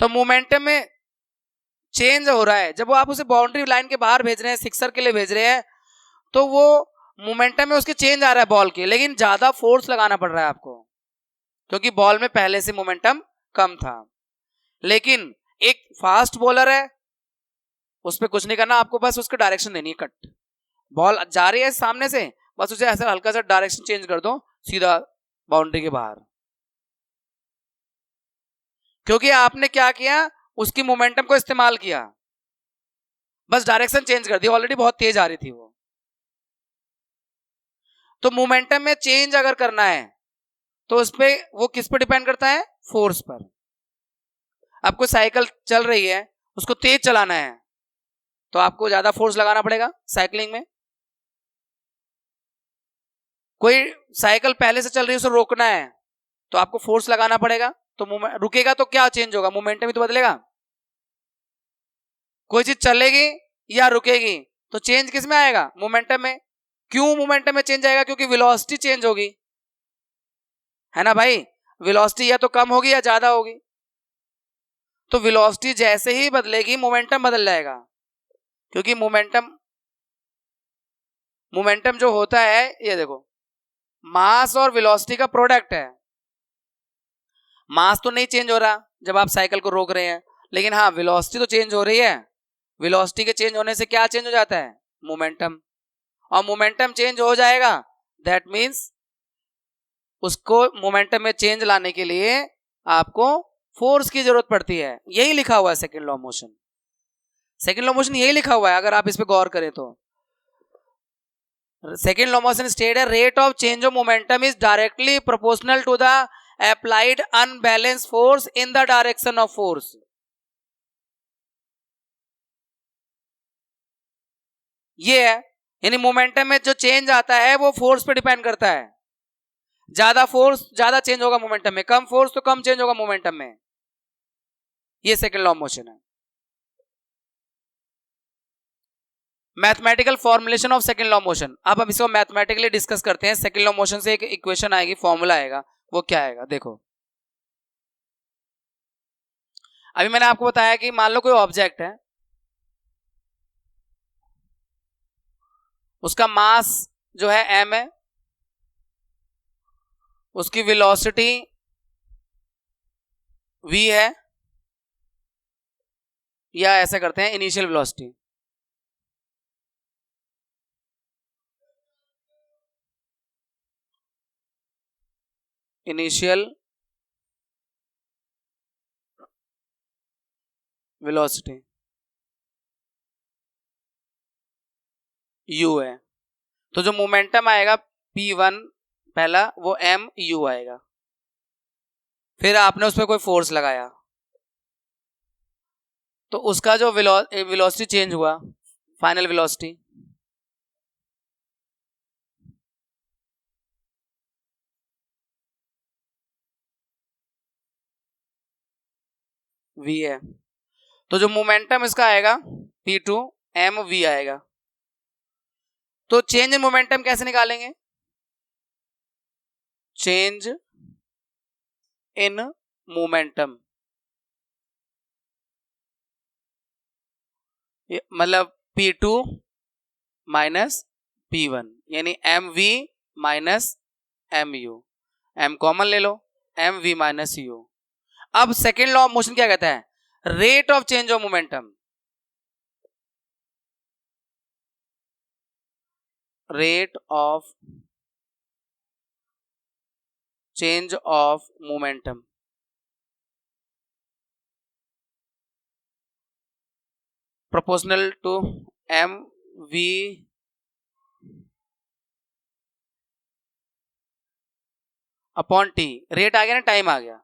तो मोमेंटम में चेंज हो रहा है, जब वो आप उसे बाउंड्री लाइन के बाहर भेज रहे हैं, सिक्सर के लिए भेज रहे हैं, तो वो मोमेंटम में उसके चेंज आ रहा है बॉल के, लेकिन ज्यादा फोर्स लगाना पड़ रहा है आपको, क्योंकि बॉल में पहले से मोमेंटम कम था। लेकिन एक फास्ट बॉलर है, उस पर कुछ नहीं करना आपको, बस उसको डायरेक्शन देनी है, कट, बॉल जा रही है सामने से, बस उसे ऐसा हल्का सा डायरेक्शन चेंज कर दो, सीधा बाउंड्री के बाहर। क्योंकि आपने क्या किया, उसकी मोमेंटम को इस्तेमाल किया, बस डायरेक्शन चेंज कर दी, ऑलरेडी बहुत तेज आ रही थी वो। तो मोमेंटम में चेंज अगर करना है तो उस पे, वो किस पर डिपेंड करता है, फोर्स पर। आपको साइकिल चल रही है, उसको तेज चलाना है तो आपको ज्यादा फोर्स लगाना पड़ेगा साइकिलिंग में। कोई साइकिल पहले से चल रही है, उसे रोकना है तो आपको फोर्स लगाना पड़ेगा, तो रुकेगा तो क्या चेंज होगा, मोमेंटम ही तो बदलेगा। कोई चीज चलेगी या रुकेगी तो चेंज किस में आएगा, मोमेंटम में। क्यों मोमेंटम में चेंज आएगा, क्योंकि वेलोसिटी चेंज होगी, है ना भाई, वेलोसिटी या तो कम होगी या ज्यादा होगी, तो वेलोसिटी जैसे ही बदलेगी मोमेंटम बदल जाएगा, क्योंकि मोमेंटम जो होता है, ये देखो, मास और वेलोसिटी का प्रोडक्ट है। मास तो नहीं चेंज हो रहा जब आप साइकिल को रोक रहे हैं, लेकिन हाँ वेलोसिटी तो चेंज हो रही है। वेलोसिटी के चेंज होने से क्या चेंज हो जाता है, मोमेंटम, और मोमेंटम चेंज हो जाएगा, दैट मीन्स उसको मोमेंटम में चेंज लाने के लिए आपको फोर्स की जरूरत पड़ती है। यही लिखा हुआ है second law motion, second law motion यही लिखा हुआ है, अगर आप इस पे गौर करें तो। सेकेंड लॉ मोशन स्टेट है rate of change of momentum is directly proportional to the applied unbalance force in the direction of force. ये है, यानी मोमेंटम में जो चेंज आता है वो फोर्स पे डिपेंड करता है। ज्यादा फोर्स ज्यादा चेंज होगा मोमेंटम में, कम फोर्स तो कम चेंज होगा मोमेंटम में। ये सेकेंड लॉ ऑफ मोशन है। Mathematical formulation of second law of motion. अब हम इसको मैथमेटिकली डिस्कस करते हैं। सेकेंड लॉ ऑफ मोशन से एक इक्वेशन आएगी, फॉर्मूला आएगा, वो क्या आएगा देखो। अभी मैंने आपको बताया कि मान लो कोई ऑब्जेक्ट है, उसका मास जो है m है, उसकी वेलोसिटी v है, या ऐसा करते हैं initial velocity, initial velocity u है। तो जो मोमेंटम आएगा p1 पहला, वो mu आएगा। फिर आपने उस पर कोई फोर्स लगाया तो उसका जो वेलोसिटी चेंज हुआ, फाइनल वेलोसिटी v है। तो जो मोमेंटम इसका आएगा p2 mv आएगा। तो चेंज इन मोमेंटम कैसे निकालेंगे? चेंज इन मोमेंटम मतलब p2 माइनस p1 यानी mv minus mu, m common ले लो, mv माइनस u। अब सेकेंड लॉ ऑफ मोशन क्या कहता है? Rate of change of momentum, rate of change of momentum proportional to mv upon t। Rate आ गया ना, टाइम आ गया।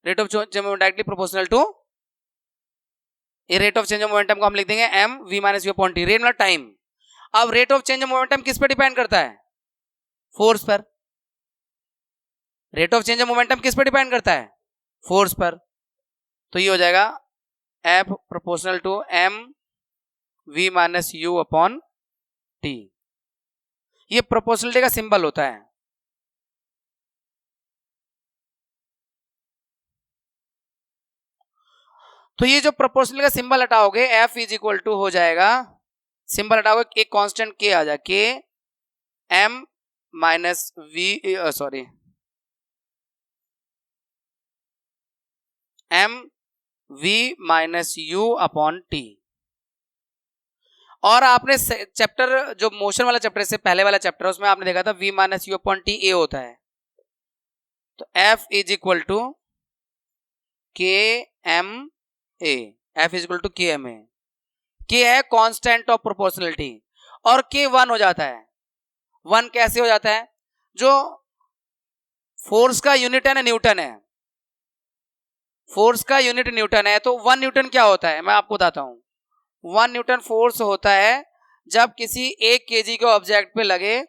Rate of change of directly proportional to, ये rate of change of momentum को हम लिख देंगे m v minus v upon t, rate मतलब टाइम। अब rate of change of momentum किस पर डिपेंड करता है? फोर्स पर। Rate of change of momentum किस पर डिपेंड करता है? फोर्स पर। तो ये हो जाएगा F proportional to m v minus u upon t। ये प्रोपोर्शनलिटी का सिंबल होता है। तो ये जो प्रोपोर्शनल का सिंबल हटाओगे, F इज इक्वल टू हो जाएगा, सिंबल हटाओगे एक कांस्टेंट k आ जाए, k m minus v sorry m v minus u upon t। और आपने चैप्टर जो मोशन वाला चैप्टर से पहले वाला चैप्टर, उसमें आपने देखा था v minus u upon t a होता है। तो F is equal to k m a, F is equal to k m a। k है कांस्टेंट ऑफ प्रोपोर्शनलिटी और k 1 हो जाता है। 1 कैसे हो जाता है? जो फोर्स का यूनिट है ना, न्यूटन है। फोर्स का यूनिट न्यूटन है, तो 1 न्यूटन क्या होता है मैं आपको बताता हूं। 1 न्यूटन फोर्स होता है जब किसी 1 kg के ऑब्जेक्ट पे लगे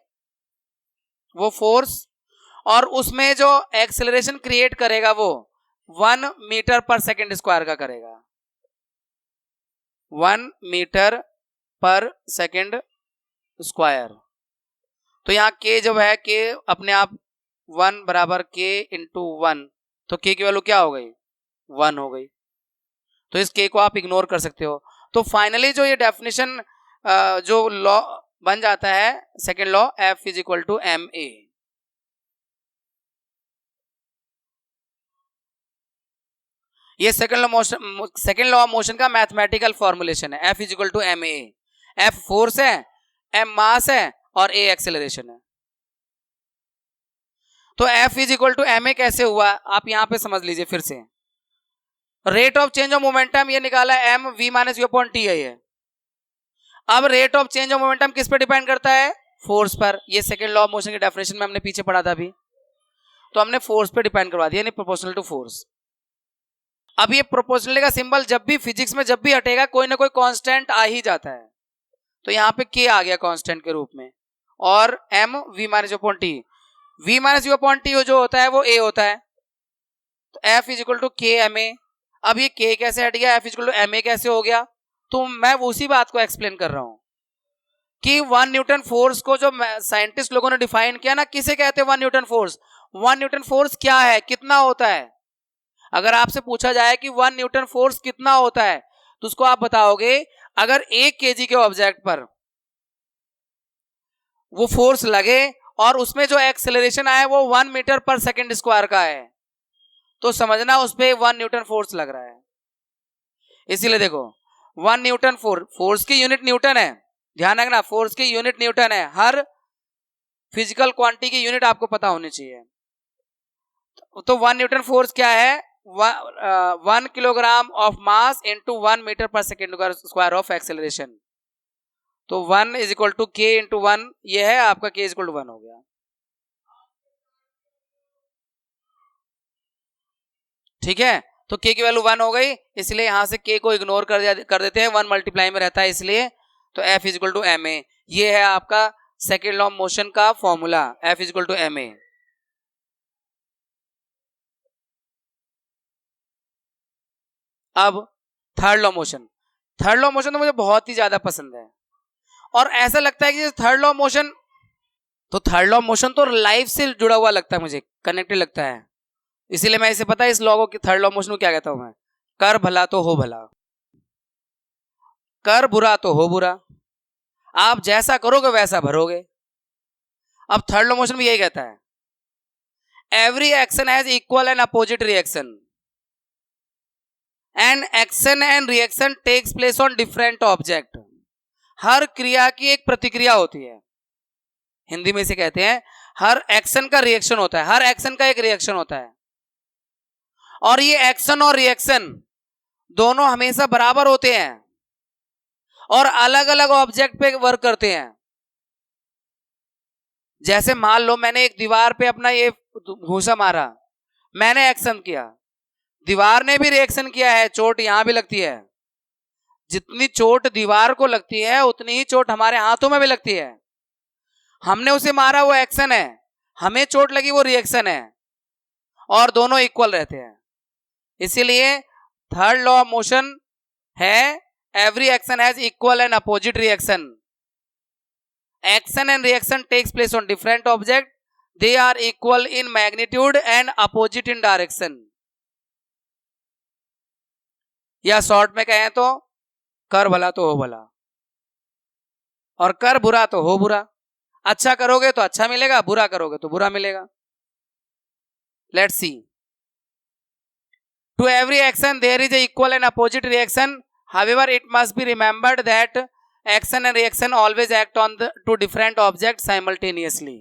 वो फोर्स, और उसमें जो एक्सेलरेशन क्रिएट करेगा वो 1 मीटर पर सेकेंड स्क्वायर का करेगा। 1 मीटर पर सेकेंड स्क्वायर। तो यहाँ k जब है, k अपने आप 1 बराबर k इंटू 1, तो k की वैल्यू क्या हो गई? 1 हो गई। तो इस k को आप इग्नोर कर सकते हो। तो फाइनली जो ये डेफिनेशन जो लॉ बन जाता है, second law, F is equal to M A. ये सेकेंड लॉ ऑफ मोशन का मैथमेटिकल फॉर्मुलेशन है। F is equal to M a. F force है, m मास है और a एक्सेलरेशन है। तो F is equal to M a कैसे हुआ, आप यहां पे समझ लीजिए फिर से। Rate of change of momentum ये निकाला है, m v minus u upon t है ये। अब rate of change of momentum किस पे डिपेंड करता है? फोर्स पर, ये सेकंड लॉ ऑफ मोशन की डेफिनेशन में हमने पीछे पढ़ा था अभी, तो हमने फोर्स पे डिपेंड करवा दिया, यानी प्रोपोर्शनल टू फोर्स। अब ये प्रोपोर्शनल का सिंबल जब भी फिजिक्स में जब भी हटेगा कोई ना कोई कांस्टेंट आ ही जाता है, तो यहाँ पे के आ गया कांस्टेंट के रूप में, और m v minus u upon t, v minus u upon t जो होता है वो ए होता है, तो F is equal to k m ए। अब ये के कैसे हट गया, F is equal to M a कैसे हो गया, तो मैं उसी बात को एक्सप्लेन कर रहा हूं कि 1 न्यूटन फोर्स को जो साइंटिस्ट लोगों ने डिफाइन किया ना, किसे कहते हैं 1 न्यूटन फोर्स। 1 न्यूटन फोर्स क्या है, कितना होता है, अगर आपसे पूछा जाए कि 1 न्यूटन फोर्स कितना होता है तो उसको आप बताओगे अगर 1 केजी के ऑब्जेक्ट पर वो फोर्स लगे और उसमें जो एक्सेलरेशन आए वो 1 मीटर पर सेकंड स्क्वायर का है, तो समझना उस पे 1 न्यूटन फोर्स लग रहा है। इसीलिए देखो 1 न्यूटन फोर्स की यूनिट न्यूटन है, ध्यान रखना फोर्स की यूनिट न्यूटन है, हर फिजिकल क्वांटिटी की यूनिट आपको पता होनी चाहिए। तो 1 न्यूटन फोर्स क्या है, 1 kilogram of mass into 1 metre per second square of acceleration, तो 1 is equal to k into 1, ये है आपका के इज इक्वल टू 1 हो गया, ठीक है। तो के की वैल्यू 1 हो गई, इसलिए यहां से के को इग्नोर कर देते हैं, 1 मल्टीप्लाई में रहता है इसलिए, तो F is equal to M A, ये है आपका सेकेंड लॉ ऑफ मोशन का formula, F is equal to M A. अब third law motion, third law motion तो मुझे बहुत ही ज्यादा पसंद है, और ऐसा लगता है कि थर्ड लॉ मोशन, तो थर्ड लॉ मोशन तो लाइफ से जुड़ा हुआ लगता है मुझे, कनेक्टेड लगता है, इसीलिए मैं इसे पता है इस लॉ को, थर्ड लॉ मोशन को क्या कहता हूं मैं, कर भला तो हो भला, कर बुरा तो हो बुरा, आप जैसा करोगे वैसा भरोगे। अब थर्ड लॉ मोशन भी यही कहता है, every action has equal and opposite reaction and action and reaction takes place on different object, हर क्रिया की एक प्रतिक्रिया होती है, हिंदी में इसे कहते हैं हर एक्शन का रिएक्शन होता है, हर एक्शन का एक रिएक्शन होता है, और ये एक्शन और रिएक्शन दोनों हमेशा बराबर होते हैं और अलग अलग ऑब्जेक्ट पे वर्क करते हैं। जैसे मान लो मैंने एक दीवार पे अपना ये घूंसा मारा, मैंने एक्शन किया, दीवार ने भी रिएक्शन किया है, चोट यहां भी लगती है, जितनी चोट दीवार को लगती है उतनी ही चोट हमारे हाथों में भी लगती है, हमने उसे मारा वो एक्शन है, हमें चोट लगी वो रिएक्शन है, और दोनों इक्वल रहते हैं। इसीलिए थर्ड लॉ ऑफ मोशन है every action has equal and opposite reaction, action and reaction takes place on different object, they are equal in magnitude and opposite in direction, या शॉर्ट में कहें तो कर भला तो हो भला और कर बुरा तो हो बुरा, अच्छा करोगे तो अच्छा मिलेगा, बुरा करोगे तो बुरा मिलेगा। Let's see, to every action there is a equal and opposite reaction, however it must be remembered that action and reaction always act on the two different objects simultaneously,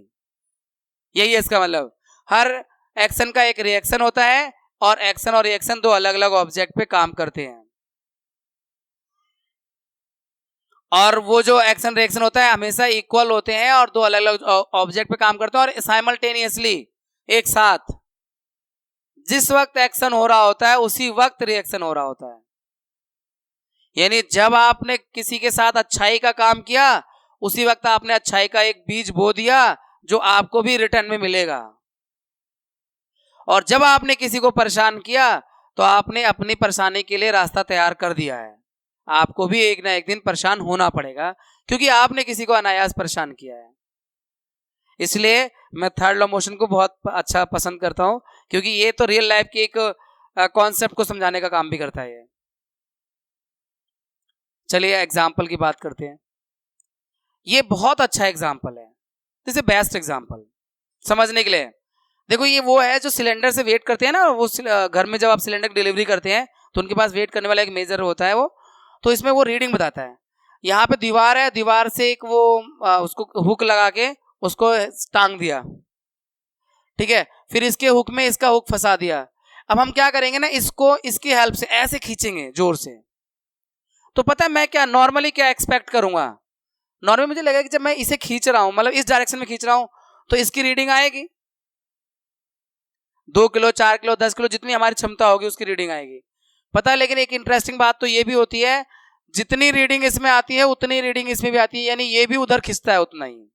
यही है इसका मतलब, हर एक्शन का एक रिएक्शन होता है और action और रिएक्शन दो अलग अलग ऑब्जेक्ट पे काम करते हैं, और वो जो एक्शन रिएक्शन होता है हमेशा इक्वल होते हैं और दो अलग अलग ऑब्जेक्ट पे काम करते हैं और साइमल्टेनियसली एक साथ, जिस वक्त एक्शन हो रहा होता है उसी वक्त रिएक्शन हो रहा होता है। यानी जब आपने किसी के साथ अच्छाई का काम किया उसी वक्त आपने अच्छाई का एक बीज बो दिया जो आपको भी रिटर्न में मिलेगा, और जब आपने किसी को परेशान किया तो आपने अपनी परेशानी के लिए रास्ता तैयार कर दिया है, आपको भी एक ना एक दिन परेशान होना पड़ेगा क्योंकि आपने किसी को अनायास परेशान किया है। इसलिए मैं थर्ड लॉ मोशन को बहुत अच्छा पसंद करता हूं क्योंकि ये तो रियल लाइफ की एक कॉन्सेप्ट को समझाने का काम भी करता है। चलिए एग्जाम्पल की बात करते हैं, ये बहुत अच्छा एग्जाम्पल है, दिस इज बेस्ट एग्जाम्पल समझने के लिए। देखो ये वो है जो सिलेंडर से वेट करते हैं ना, वो घर में जब आप सिलेंडर की डिलीवरी करते हैं तो उनके पास वेट करने वाला एक मेजर होता है वो, तो इसमें वो रीडिंग बताता है। यहाँ पे दीवार है, दीवार से एक वो उसको हुक लगा के उसको टांग दिया, ठीक है, फिर इसके हुक में इसका हुक फंसा दिया। अब हम क्या करेंगे ना, इसको इसकी हेल्प से ऐसे खींचेंगे जोर से, तो पता है मैं क्या नॉर्मली क्या एक्सपेक्ट करूंगा, नॉर्मली मुझे लगेगा कि जब मैं इसे खींच रहा हूं, मतलब इस डायरेक्शन में खींच रहा हूं, तो इसकी रीडिंग आएगी 2 किलो, 4 किलो, 10 किलो, जितनी हमारी क्षमता होगी उसकी रीडिंग आएगी, पता है। लेकिन एक इंटरेस्टिंग बात तो ये भी होती है, जितनी रीडिंग इसमें आती है उतनी रीडिंग इसमें भी आती है, यानी ये भी उधर खींचता है उतना ही।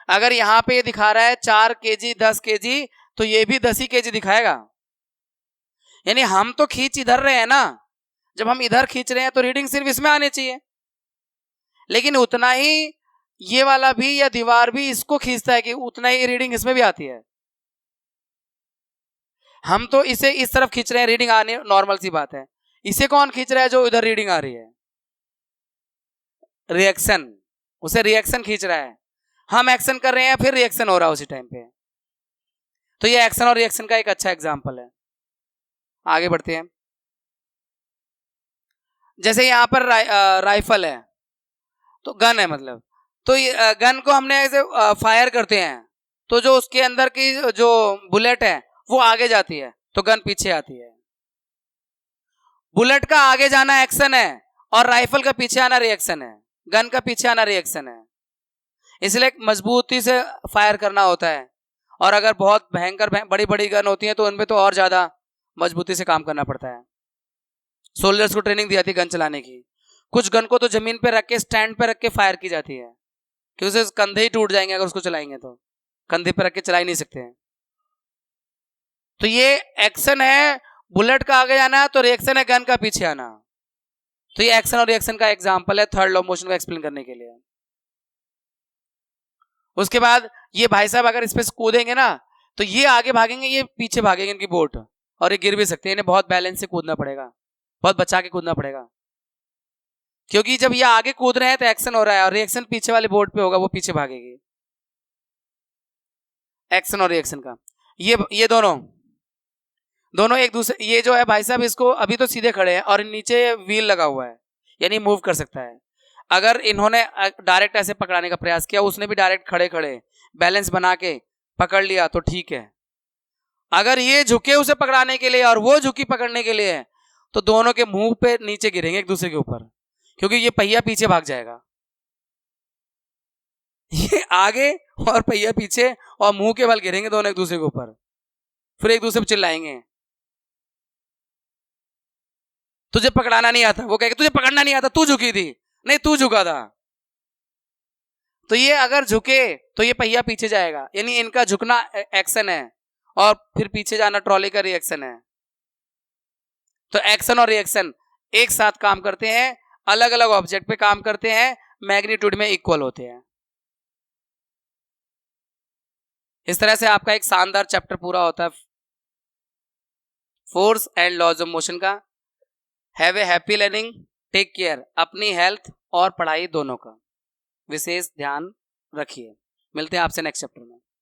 अगर यहां पे ये दिखा रहा है 4 केजी 10 केजी, तो ये भी 10 ही केजी दिखाएगा। यानी हम तो खींच इधर रहे हैं ना, जब हम इधर खींच रहे हैं तो रीडिंग सिर्फ इसमें आनी चाहिए, लेकिन उतना ही ये वाला भी या दीवार भी इसको खींचता है कि उतना ही रीडिंग इसमें भी आती है। हम तो इसे इस तरफ खींच रहे हैं, रीडिंग आनी नॉर्मल सी बात है। इसे कौन खींच रहा है जो इधर रीडिंग आ रही है? रिएक्शन, उसे रिएक्शन खींच रहा है। हम एक्शन कर रहे हैं, फिर रिएक्शन हो रहा है उसी टाइम पे। तो ये एक्शन और रिएक्शन का एक अच्छा एग्जांपल है। आगे बढ़ते हैं। जैसे यहां पर राइफल है, तो गन है मतलब, तो ये गन को हमने ऐसे फायर करते हैं, तो जो उसके अंदर की जो बुलेट है वो आगे जाती है, तो गन पीछे आती है। बुलेट का आगे जाना एक्शन है और राइफल का पीछे आना रिएक्शन है, गन का पीछे आना रिएक्शन है। इसलिए मजबूती से फायर करना होता है, और अगर बहुत भयंकर बड़ी बड़ी गन होती है तो उनपे तो और ज्यादा मजबूती से काम करना पड़ता है। सोल्जर्स को ट्रेनिंग दी जाती है गन चलाने की। कुछ गन को तो जमीन पे रख के, स्टैंड पे रख के फायर की जाती है, क्योंकि उससे कंधे ही टूट जाएंगे अगर उसको चलाएंगे तो, कंधे पे रख के चला ही नहीं सकते हैं। तो ये एक्शन है, बुलेट का आगे जाना, तो रिएक्शन है गन का पीछे आना। तो ये एक्शन और रिएक्शन का एग्जांपल है थर्ड लॉ ऑफ मोशन को एक्सप्लेन करने के लिए। उसके बाद ये भाई साहब अगर इस पे कूदेंगे ना, तो ये आगे भागेंगे, ये पीछे भागेंगे इनकी बोट, और ये गिर भी सकते हैं। इन्हें बहुत बैलेंस से कूदना पड़ेगा, बहुत बचा के कूदना पड़ेगा, क्योंकि जब ये आगे कूद रहे हैं तो एक्शन हो रहा है और रिएक्शन पीछे वाले बोर्ड पे होगा, वो पीछे भागेगी। एक्शन और रिएक्शन का ये दोनों एक दूसरे, ये जो है भाई साहब इसको अभी तो सीधे खड़े हैं और नीचे व्हील लगा हुआ है, यानी मूव कर सकता है। अगर इन्होंने डायरेक्ट ऐसे पकड़ाने का प्रयास किया, उसने भी डायरेक्ट खड़े खड़े बैलेंस बना के पकड़ लिया तो ठीक है। अगर ये झुके उसे पकड़ाने के लिए और वो झुकी पकड़ने के लिए, तो दोनों के मुंह पे नीचे गिरेंगे एक दूसरे के ऊपर, क्योंकि ये पहिया पीछे भाग जाएगा। ये आगे और पहिया पीछे, और मुंह के बल गिरेंगे दोनों एक दूसरे के ऊपर, फिर एक दूसरे पर चिल्लाएंगे। तुझे पकड़ाना नहीं आता, वो कहेगा तुझे पकड़ना नहीं आता, तू झुकी थी, नहीं तू झुका था। तो ये अगर झुके तो ये पहिया पीछे जाएगा, यानी इनका झुकना एक्शन है और फिर पीछे जाना ट्रॉली का रिएक्शन है। तो एक्शन और रिएक्शन एक साथ काम करते हैं, अलग अलग ऑब्जेक्ट पे काम करते हैं, मैग्नीट्यूड में इक्वल होते हैं। इस तरह से आपका एक शानदार चैप्टर पूरा होता है force and laws of motion का। Have a happy learning, take care, अपनी हेल्थ और पढ़ाई दोनों का विशेष ध्यान रखिए। मिलते हैं आपसे नेक्स्ट चैप्टर में।